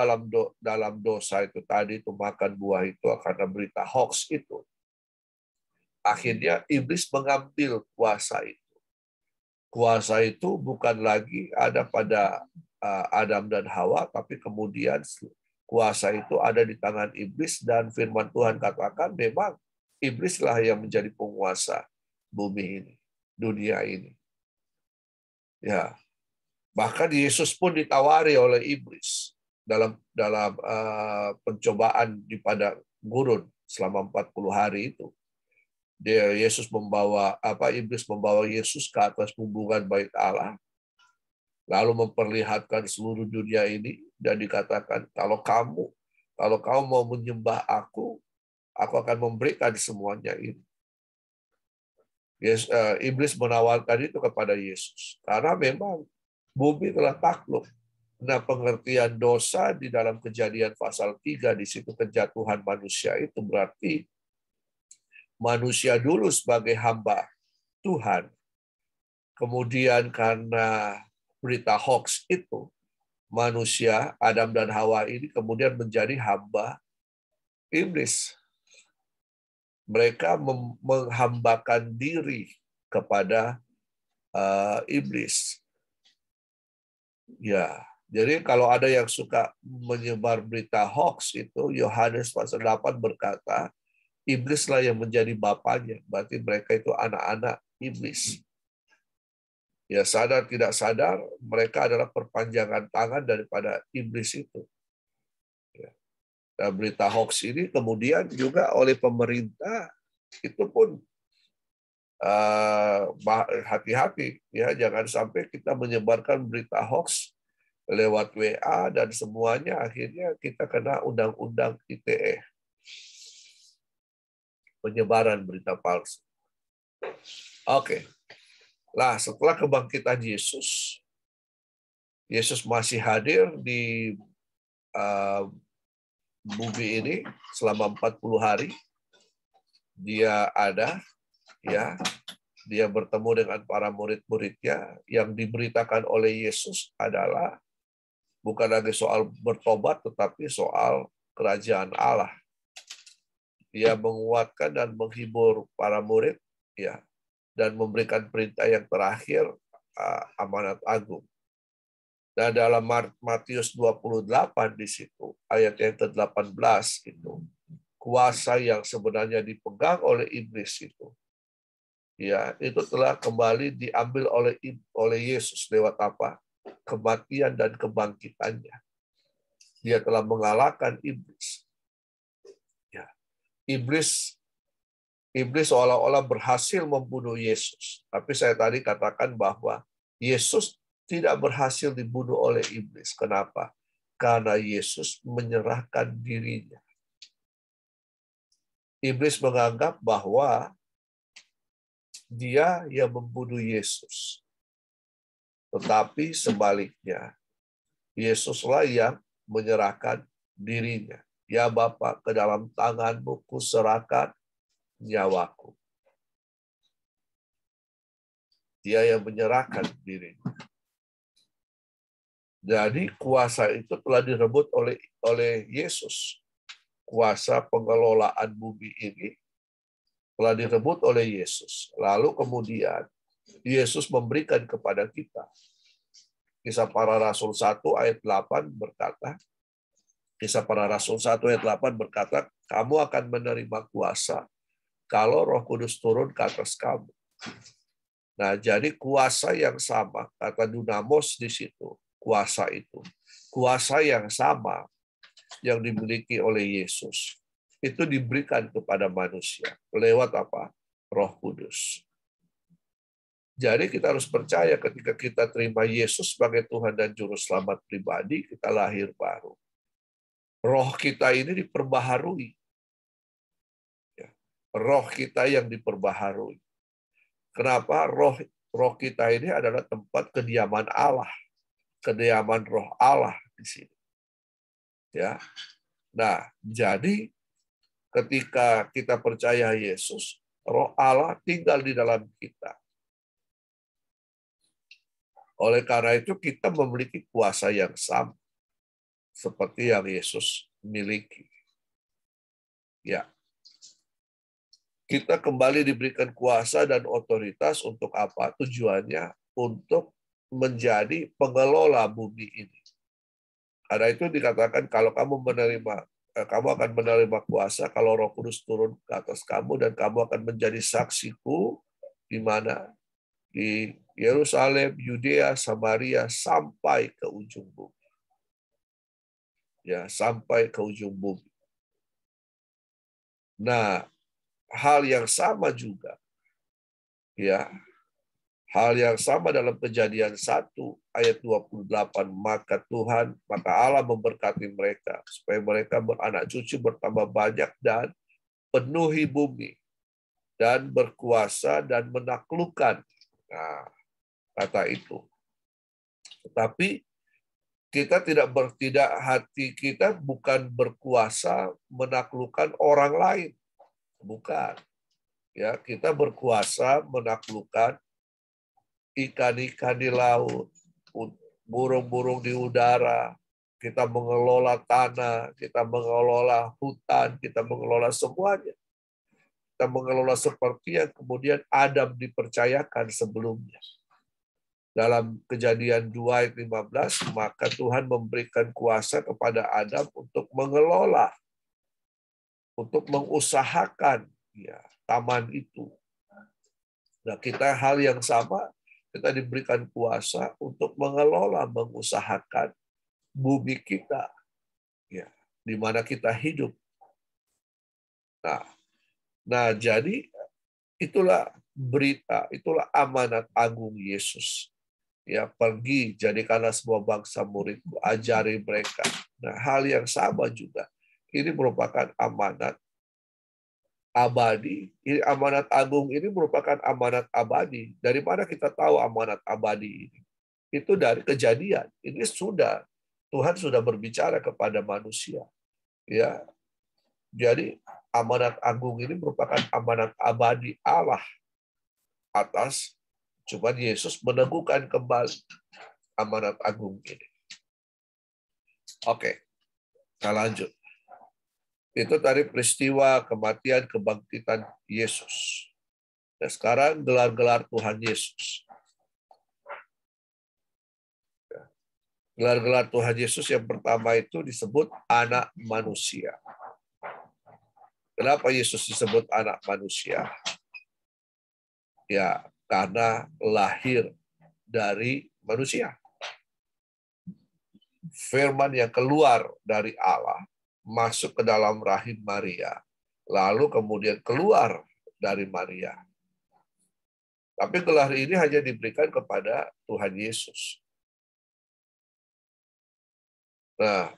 dalam dosa itu tadi, itu makan buah itu karena berita hoax itu, akhirnya iblis mengambil kuasa itu. Kuasa itu bukan lagi ada pada Adam dan Hawa, tapi kemudian kuasa itu ada di tangan iblis, dan firman Tuhan katakan memang iblislah yang menjadi penguasa bumi ini, dunia ini. Ya, bahkan Yesus pun ditawari oleh iblis dalam pencobaan di padang gurun selama 40 hari itu. Iblis membawa Yesus ke atas bumbungan bait Allah, lalu memperlihatkan seluruh dunia ini, dan dikatakan kalau kamu mau menyembah aku akan memberikan semuanya ini. Iblis menawarkan itu kepada Yesus karena memang bumi telah takluk. Nah, pengertian dosa di dalam Kejadian pasal 3 di situ, kejatuhan manusia itu berarti manusia dulu sebagai hamba Tuhan. Kemudian karena berita hoax itu, manusia, Adam dan Hawa ini kemudian menjadi hamba iblis. Mereka menghambakan diri kepada iblis. Ya, jadi kalau ada yang suka menyebar berita hoax itu, Yohanes pasal 8 berkata, iblislah yang menjadi bapaknya. Berarti mereka itu anak-anak iblis. Ya, sadar tidak sadar, mereka adalah perpanjangan tangan daripada iblis itu. Ya. Nah, berita hoax ini kemudian juga oleh pemerintah itu pun hati-hati, ya, jangan sampai kita menyebarkan berita hoax lewat WA dan semuanya akhirnya kita kena undang-undang ITE, penyebaran berita palsu. Oke. Lah, setelah kebangkitan Yesus masih hadir di bumi ini selama 40 hari. Dia ada, ya, dia bertemu dengan para murid-muridnya. Yang diberitakan oleh Yesus adalah bukan lagi soal bertobat, tetapi soal kerajaan Allah. Dia menguatkan dan menghibur para murid, ya, dan memberikan perintah yang terakhir, amanat agung. Nah, dalam Matius 28 di situ, ayat yang ke-18 itu, kuasa yang sebenarnya dipegang oleh iblis itu, ya, itu telah kembali diambil oleh Yesus lewat apa? Kematian dan kebangkitannya. Dia telah mengalahkan iblis. Ya. Iblis seolah-olah berhasil membunuh Yesus. Tapi saya tadi katakan bahwa Yesus tidak berhasil dibunuh oleh iblis. Kenapa? Karena Yesus menyerahkan dirinya. Iblis menganggap bahwa dia yang membunuh Yesus. Tetapi sebaliknya, Yesuslah yang menyerahkan dirinya. Ya Bapa, ke dalam tanganmu kuserahkan nyawaku. Dia yang menyerahkan dirinya. Jadi kuasa itu telah direbut oleh Yesus. Kuasa pengelolaan bumi ini telah direbut oleh Yesus. Lalu kemudian Yesus memberikan kepada kita. Kisah Para Rasul 1 ayat 8 berkata, Kisah Para Rasul 1 ayat 8 berkata, kamu akan menerima kuasa kalau Roh Kudus turun ke atas kamu. Nah, jadi kuasa yang sama, kata dunamos di situ, kuasa itu. Kuasa yang sama yang dimiliki oleh Yesus. Itu diberikan kepada manusia. Lewat apa? Roh Kudus. Jadi kita harus percaya ketika kita terima Yesus sebagai Tuhan dan Juru Selamat pribadi, kita lahir baru. Roh kita ini diperbaharui. Roh kita yang diperbaharui. Kenapa? Roh kita ini adalah tempat kediaman Allah. Kediaman roh Allah di sini. Ya. Nah, jadi ketika kita percaya Yesus, roh Allah tinggal di dalam kita. Oleh karena itu kita memiliki kuasa yang sama seperti yang Yesus miliki. Ya. Kita kembali diberikan kuasa dan otoritas untuk apa? Tujuannya untuk menjadi pengelola bumi ini. Karena itu dikatakan kalau kamu akan menerima kuasa kalau Roh Kudus turun ke atas kamu dan kamu akan menjadi saksiku di mana? Di Yerusalem, Yudea, Samaria sampai ke ujung bumi. Ya, sampai ke ujung bumi. Nah, hal yang sama juga. Ya. Hal yang sama dalam Kejadian 1 ayat 28, maka Allah memberkati mereka supaya mereka beranak cucu bertambah banyak dan penuhi bumi dan berkuasa dan menaklukkan. Nah, kata itu. Tetapi kita hati kita bukan berkuasa menaklukkan orang lain. Bukan. Ya, kita berkuasa menaklukkan ikan-ikan di laut, burung-burung di udara, kita mengelola tanah, kita mengelola hutan, kita mengelola semuanya. Kita mengelola seperti yang kemudian Adam dipercayakan sebelumnya. Dalam Kejadian 2 ayat 15, maka Tuhan memberikan kuasa kepada Adam untuk mengelola, untuk mengusahakan ya, taman itu. Nah, kita hal yang sama, kita diberikan kuasa untuk mengelola, mengusahakan bumi kita, ya, di mana kita hidup. Nah, jadi itulah berita, itulah amanat agung Yesus. Ya, pergi jadikanlah semua bangsa muridku, ajari mereka. Nah, hal yang sama juga. Ini merupakan amanat abadi. Ini amanat agung ini merupakan amanat abadi. Dari mana kita tahu amanat abadi ini? Itu dari Kejadian. Ini Tuhan sudah berbicara kepada manusia. Ya. Jadi amanat agung ini merupakan amanat abadi Allah atas cuman Yesus meneguhkan kembali amanat agung ini. Oke. Kita lanjut. Itu tadi peristiwa kematian kebangkitan Yesus. Dan sekarang gelar-gelar Tuhan Yesus. Gelar-gelar Tuhan Yesus yang pertama itu disebut anak manusia. Kenapa Yesus disebut anak manusia? Ya, karena lahir dari manusia. Firman yang keluar dari Allah masuk ke dalam rahim Maria, lalu kemudian keluar dari Maria. Tapi gelar ini hanya diberikan kepada Tuhan Yesus. Nah,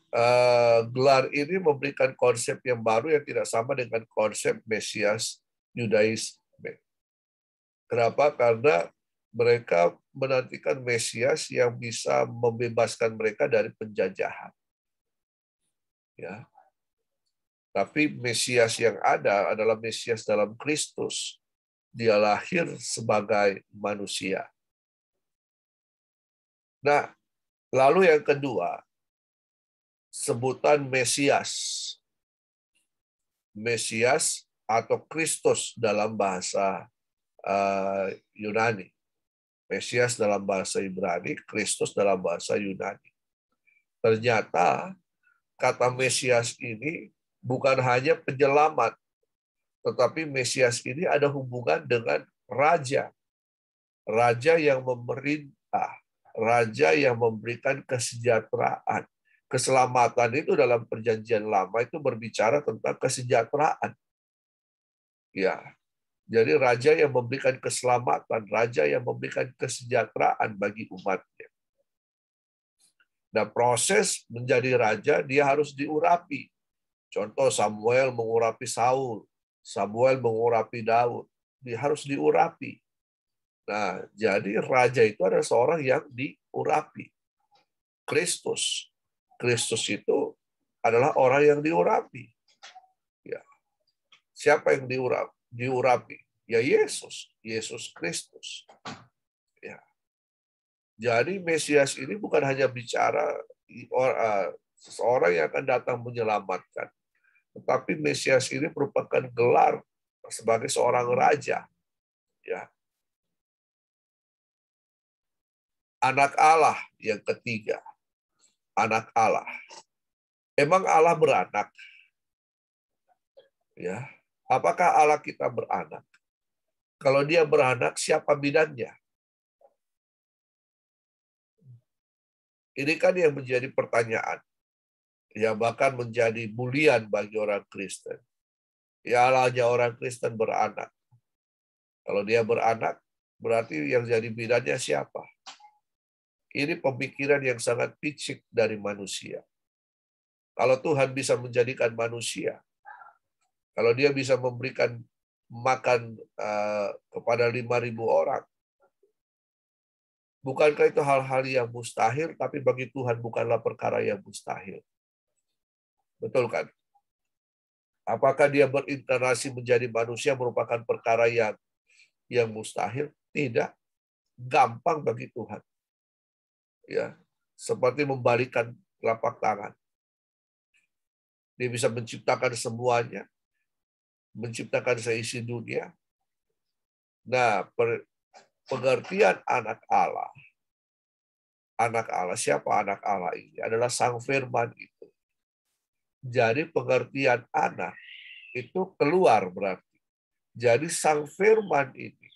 gelar ini memberikan konsep yang baru yang tidak sama dengan konsep Mesias Yudaisme. Kenapa? Karena mereka menantikan Mesias yang bisa membebaskan mereka dari penjajahan. Ya. Tapi Mesias yang ada adalah Mesias dalam Kristus. Dia lahir sebagai manusia. Nah, Lalu yang kedua, sebutan Mesias. Mesias atau Kristus dalam bahasa Yunani. Mesias dalam bahasa Ibrani, Kristus dalam bahasa Yunani. Ternyata kata Mesias ini bukan hanya penyelamat, tetapi Mesias ini ada hubungan dengan raja. Raja yang memerintah, raja yang memberikan kesejahteraan. Keselamatan itu dalam perjanjian lama itu berbicara tentang kesejahteraan. Ya, jadi raja yang memberikan keselamatan, raja yang memberikan kesejahteraan bagi umatnya. Nah, proses menjadi raja dia harus diurapi. Contoh Samuel mengurapi Saul, Samuel mengurapi Daud, dia harus diurapi. Nah, jadi raja itu adalah seorang yang diurapi. Kristus itu adalah orang yang diurapi. Ya. Siapa yang diurapi? Ya Yesus Kristus. Ya. Jadi Mesias ini bukan hanya bicara seseorang yang akan datang menyelamatkan, tetapi Mesias ini merupakan gelar sebagai seorang raja. Ya. Anak Allah yang ketiga. Anak Allah. Emang Allah beranak? Ya. Apakah Allah kita beranak? Kalau dia beranak, siapa bidannya? Ini kan yang menjadi pertanyaan. Ya, bahkan menjadi bulian bagi orang Kristen. Ya, Allahnya orang Kristen beranak. Kalau dia beranak, berarti yang jadi bidannya siapa? Ini pemikiran yang sangat picik dari manusia. Kalau Tuhan bisa menjadikan manusia, kalau dia bisa memberikan makan kepada 5.000 orang, bukankah itu hal-hal yang mustahil, tapi bagi Tuhan bukanlah perkara yang mustahil. Betul kan? Apakah dia berinkarnasi menjadi manusia merupakan perkara yang mustahil? Tidak. Gampang bagi Tuhan. Ya, seperti membalikkan telapak tangan. Dia bisa menciptakan semuanya, menciptakan seisi dunia. Nah, pengertian anak Allah. Anak Allah, siapa anak Allah ini? Adalah Sang Firman itu. Jadi pengertian anak itu keluar berarti. Jadi Sang Firman ini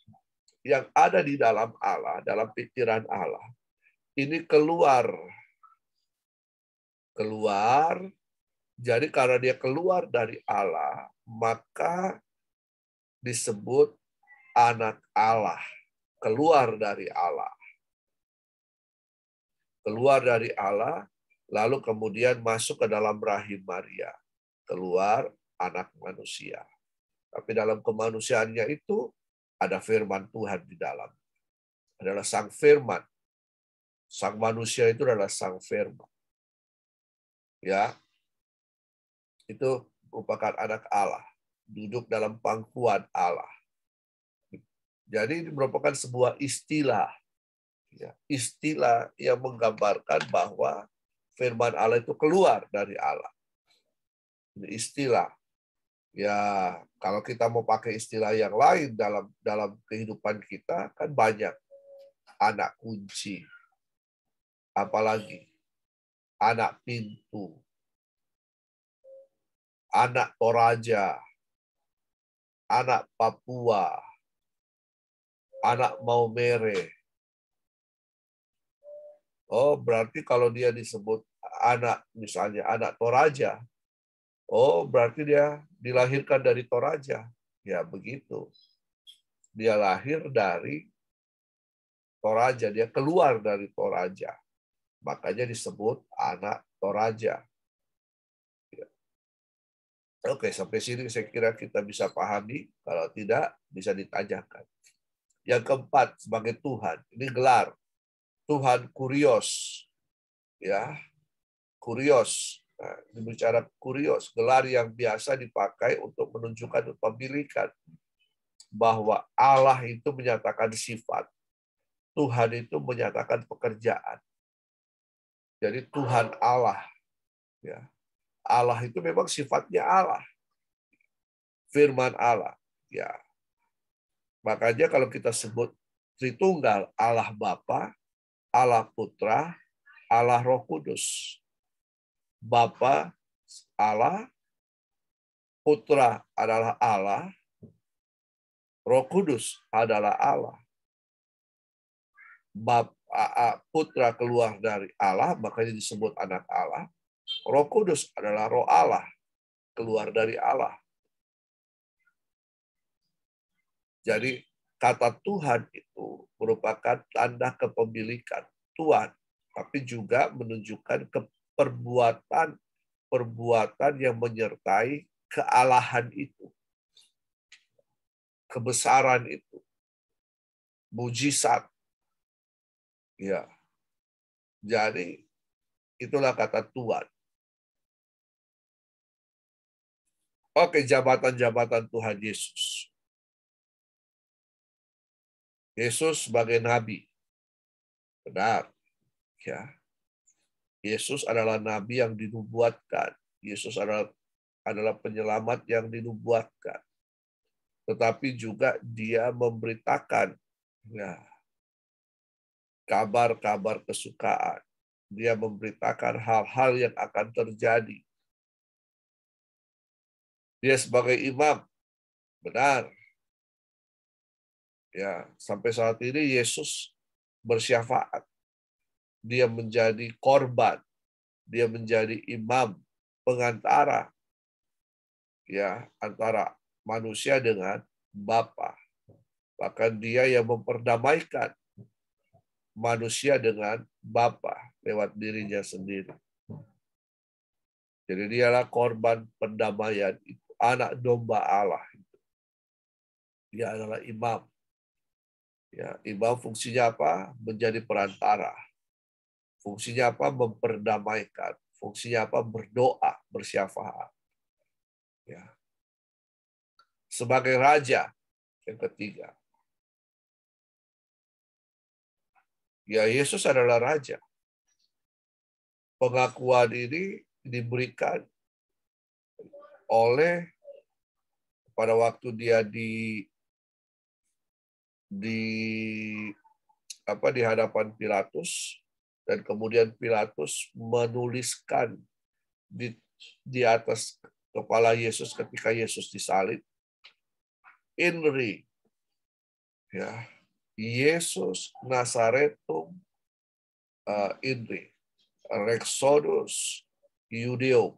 yang ada di dalam Allah, dalam pikiran Allah, ini keluar. Jadi karena dia keluar dari Allah, maka disebut anak Allah. Keluar dari Allah. Keluar dari Allah, lalu kemudian masuk ke dalam rahim Maria. Keluar anak manusia. Tapi dalam kemanusiaannya itu, ada firman Tuhan di dalam. Adalah Sang Firman. Sang manusia itu adalah Sang Firman. Ya, itu merupakan anak Allah, duduk dalam pangkuan Allah. Jadi ini merupakan sebuah istilah, ya, istilah yang menggambarkan bahwa firman Allah itu keluar dari Allah. Ini istilah. Ya, kalau kita mau pakai istilah yang lain dalam kehidupan kita, kan banyak. Anak kunci, apalagi anak pintu, anak Toraja, anak Papua, anak Maumere. Oh, berarti kalau dia disebut anak, misalnya anak Toraja, oh, berarti dia dilahirkan dari Toraja. Ya, begitu. Dia lahir dari Toraja, dia keluar dari Toraja. Makanya disebut anak Toraja. Ya. Oke, sampai sini saya kira kita bisa pahami. Kalau tidak, bisa ditanyakan. Yang keempat, sebagai Tuhan. Ini gelar. Tuhan Kurios. Ya, Kurios. Nah, ini bicara Kurios. Gelar yang biasa dipakai untuk menunjukkan kepemilikan. Bahwa Allah itu menyatakan sifat. Tuhan itu menyatakan pekerjaan. Jadi Tuhan Allah. Ya. Allah itu memang sifatnya Allah. Firman Allah. Ya. Makanya kalau kita sebut Tritunggal, Allah Bapa, Allah Putra, Allah Roh Kudus. Bapa Allah, Putra adalah Allah, Roh Kudus adalah Allah. Putra keluar dari Allah, makanya disebut anak Allah. Roh Kudus adalah roh Allah, keluar dari Allah. Jadi kata Tuhan itu merupakan tanda kepemilikan Tuhan, tapi juga menunjukkan perbuatan yang menyertai kealahan itu, kebesaran itu, mujizat. Ya. Jadi itulah kata Tuhan. Oke, jabatan-jabatan Tuhan Yesus. Yesus sebagai nabi. Benar. Ya. Yesus adalah nabi yang dinubuatkan. Yesus adalah penyelamat yang dinubuatkan. Tetapi juga dia memberitakan ya, kabar-kabar kesukaan. Dia memberitakan hal-hal yang akan terjadi. Dia sebagai imam. Benar. Ya, sampai saat ini Yesus bersyafaat. Dia menjadi korban. Dia menjadi imam, pengantara ya antara manusia dengan Bapa. Bahkan dia yang memperdamaikan manusia dengan Bapa lewat dirinya sendiri. Jadi dialah korban pendamaian itu, anak domba Allah. Dia adalah imam. Ya, imam fungsinya apa? Menjadi perantara. Fungsinya apa? Memperdamaikan. Fungsinya apa? Berdoa, bersyafaat. Ya. Sebagai raja yang ketiga. Ya, Yesus adalah raja. Pengakuan ini diberikan oleh pada waktu dia di hadapan Pilatus, dan kemudian Pilatus menuliskan di atas kepala Yesus ketika Yesus disalib, INRI, ya, Yesus Nazaretum INRI, Rexodus Yudeum.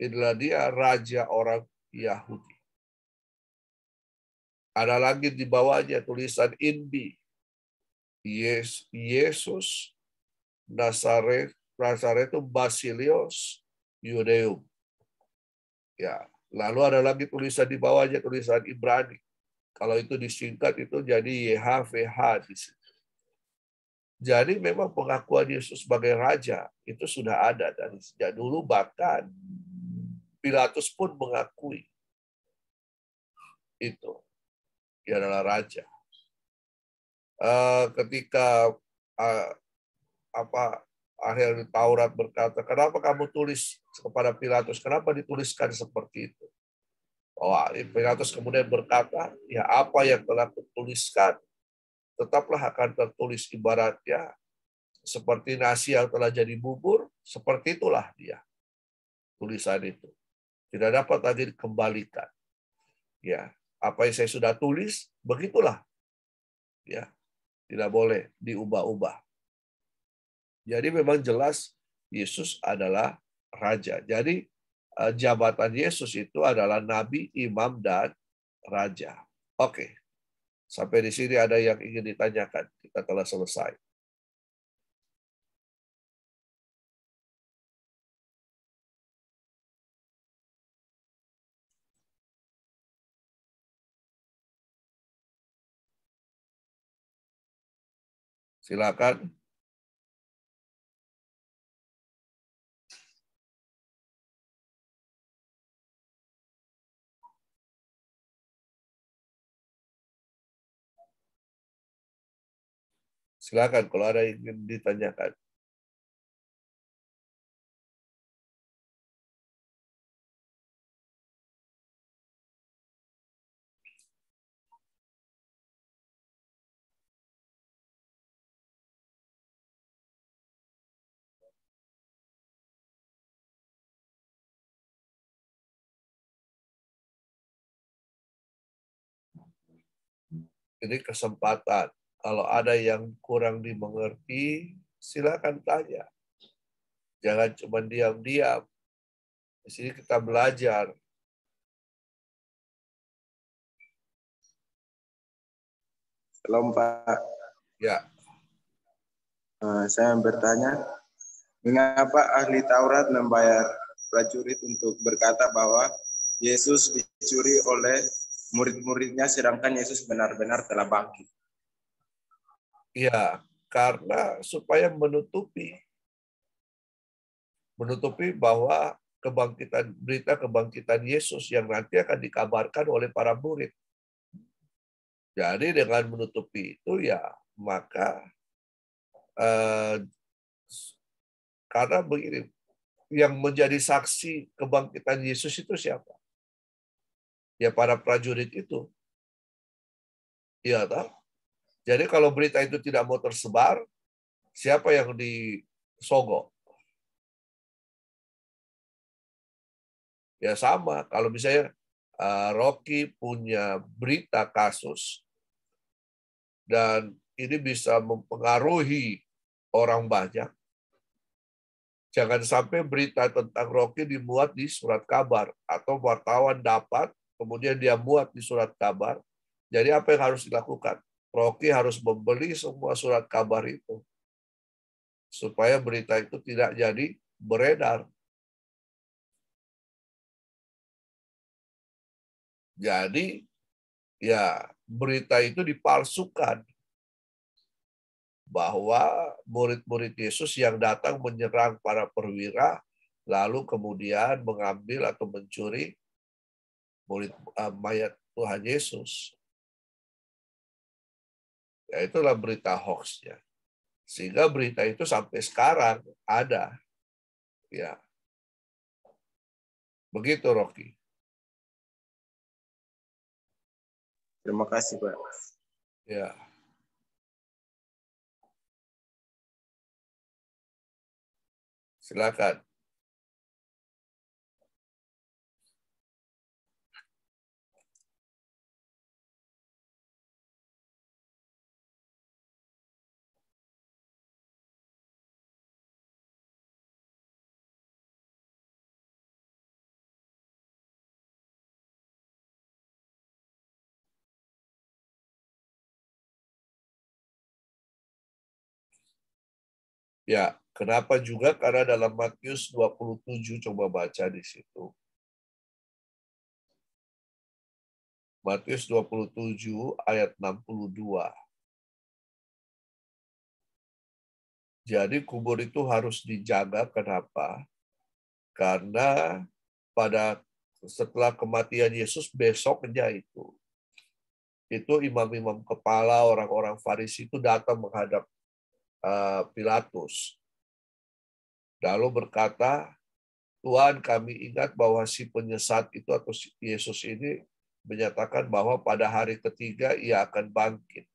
Inilah dia raja orang Yahudi. Ada lagi di bawahnya tulisan INBI, Yesus Nazaretum Basilios Yudeum. Ya, lalu ada lagi tulisan di bawahnya tulisan Ibrani. Kalau itu disingkat itu jadi YHVH di situ. Jadi memang pengakuan Yesus sebagai raja itu sudah ada dari sejak dulu, bahkan Pilatus pun mengakui itu. Dia adalah raja. Ketika ahli Taurat berkata, kenapa kamu tulis kepada Pilatus? Kenapa dituliskan seperti itu? Pilatus kemudian berkata, ya apa yang telah kutuliskan tetaplah akan tertulis, ibaratnya seperti nasi yang telah jadi bubur, seperti itulah dia tulisan itu. Tidak dapat lagi dikembalikan. Ya, apa yang saya sudah tulis, begitulah. Ya, tidak boleh diubah-ubah. Jadi memang jelas Yesus adalah raja. Jadi jabatan Yesus itu adalah nabi, imam, dan raja. Oke. Sampai di sini ada yang ingin ditanyakan. Kita telah selesai. Silakan. Silakan kalau ada yang ingin ditanyakan. Ini kesempatan. Kalau ada yang kurang dimengerti, silakan tanya. Jangan cuma diam-diam. Di sini kita belajar. Shalom Pak. Ya, Saya bertanya, mengapa ahli Taurat membayar prajurit untuk berkata bahwa Yesus dicuri oleh murid-muridnya sedangkan Yesus benar-benar telah bangkit? ya, karena supaya menutupi bahwa berita kebangkitan Yesus yang nanti akan dikabarkan oleh para murid. Jadi dengan menutupi itu ya maka karena begini, yang menjadi saksi kebangkitan Yesus itu siapa? Ya para prajurit itu. Iya toh? Jadi kalau berita itu tidak mau tersebar, siapa yang disogok? Ya sama, kalau misalnya Rocky punya berita kasus dan ini bisa mempengaruhi orang banyak, jangan sampai berita tentang Rocky dimuat di surat kabar atau wartawan dapat, kemudian dia muat di surat kabar. Jadi apa yang harus dilakukan? Rocky harus membeli semua surat kabar itu supaya berita itu tidak jadi beredar. Jadi ya berita itu dipalsukan bahwa murid-murid Yesus yang datang menyerang para perwira lalu kemudian mengambil atau mencuri mayat Tuhan Yesus. Ya itulah berita hoax-nya. Sehingga berita itu sampai sekarang ada. Ya. Begitu Rocky. Terima kasih Pak. Ya. Silakan. Ya, kenapa juga? Karena dalam Matius 27, coba baca di situ. Matius 27 ayat 62. Jadi kubur itu harus dijaga, kenapa? Karena setelah kematian Yesus besoknya itu imam-imam kepala orang-orang Farisi itu datang menghadap Pilatus. Lalu berkata, Tuhan kami ingat bahwa si penyesat itu atau si Yesus ini menyatakan bahwa pada hari ketiga ia akan bangkit.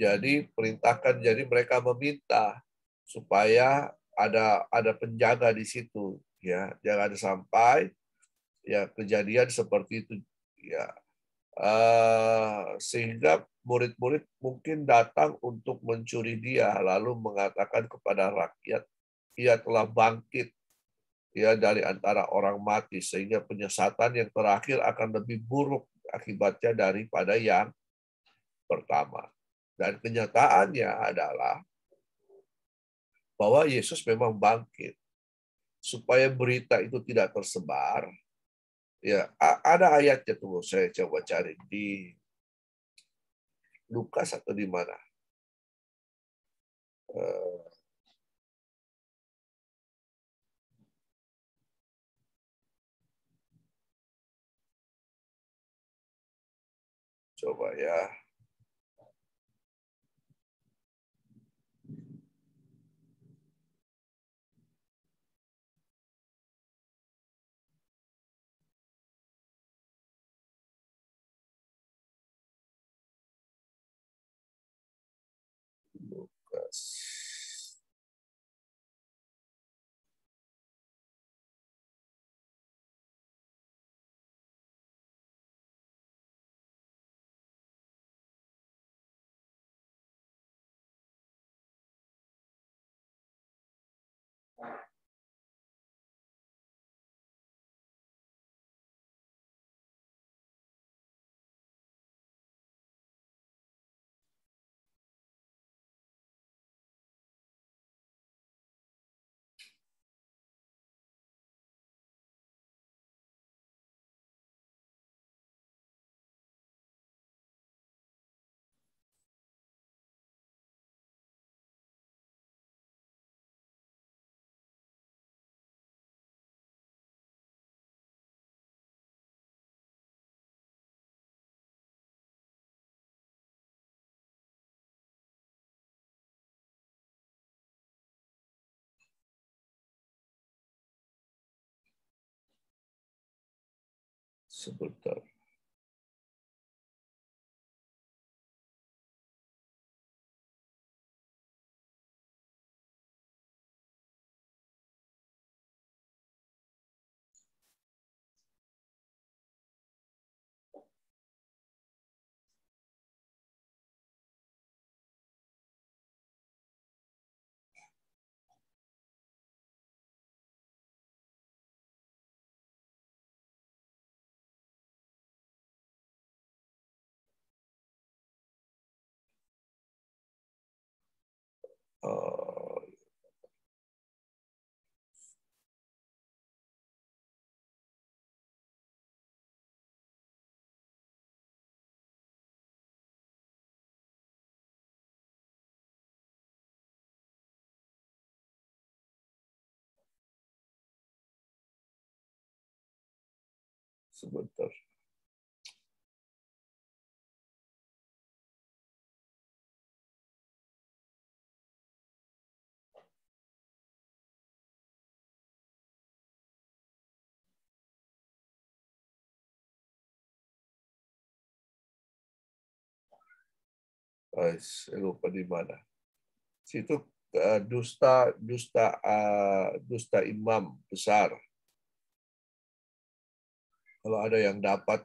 Jadi jadi mereka meminta supaya ada penjaga di situ, ya jangan sampai ya kejadian seperti itu, ya sehingga murid-murid mungkin datang untuk mencuri dia lalu mengatakan kepada rakyat ia telah bangkit ya dari antara orang mati, sehingga penyesatan yang terakhir akan lebih buruk akibatnya daripada yang pertama. Dan kenyataannya adalah bahwa Yesus memang bangkit. Supaya berita itu tidak tersebar, ya ada ayatnya tuh, saya coba cari di Lukas atau di mana. Coba ya. Lukas. Sebentar. Sebentar. Saya lupa di mana. Situ dusta imam besar. Kalau ada yang dapat,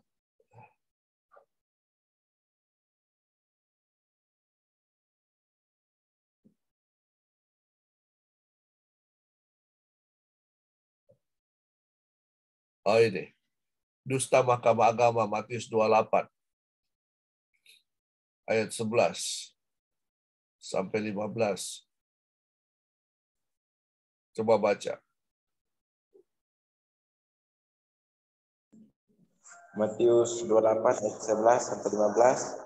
ini dusta Mahkamah Agama Matius 28 ayat 11 sampai 15. Coba baca. Matius 28 ayat 11 sampai 15.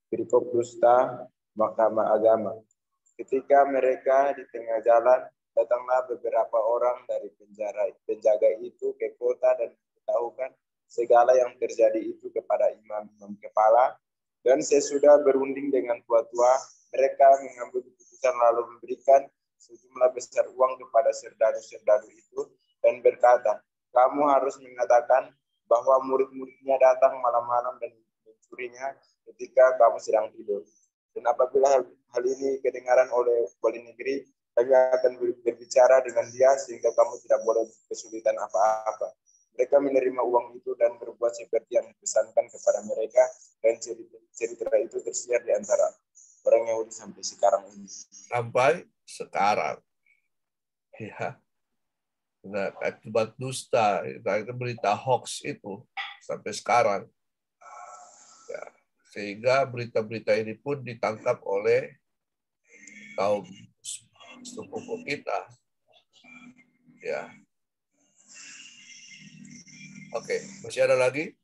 Perikop dusta Mahkamah Agama. Ketika mereka di tengah jalan, datanglah beberapa orang dari penjaga itu ke kota dan memberitahukan segala yang terjadi itu kepada imam-imam kepala. Dan sesudah berunding dengan tua-tua, mereka mengambil keputusan lalu memberikan sejumlah besar uang kepada serdadu-serdadu itu dan berkata, kamu harus mengatakan bahwa murid-muridnya datang malam-malam dan mencurinya ketika kamu sedang tidur. Dan apabila hal ini kedengaran oleh wali negeri, kami akan berbicara dengan dia sehingga kamu tidak boleh kesulitan apa-apa. Mereka menerima uang itu dan berbuat seperti yang dipesankan kepada mereka, dan cerita itu tersiar di antara orang Yahudi sampai sekarang ini. Sampai sekarang. Ya. Nah, akibat dusta, itu berita hoax itu sampai sekarang. Ya. Sehingga berita-berita ini pun ditangkap oleh kaum sepupu kita. Ya. Oke, masih ada lagi?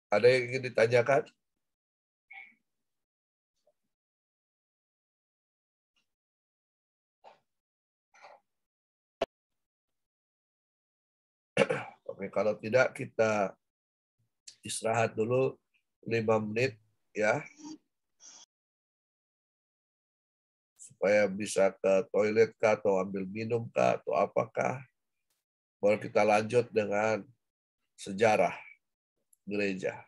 Ada yang ingin ditanyakan? Oke, kalau tidak kita istirahat dulu 5 menit ya. Supaya bisa ke toilet kah, atau ambil minum kah, atau apakah. Baru kita lanjut dengan sejarah gereja.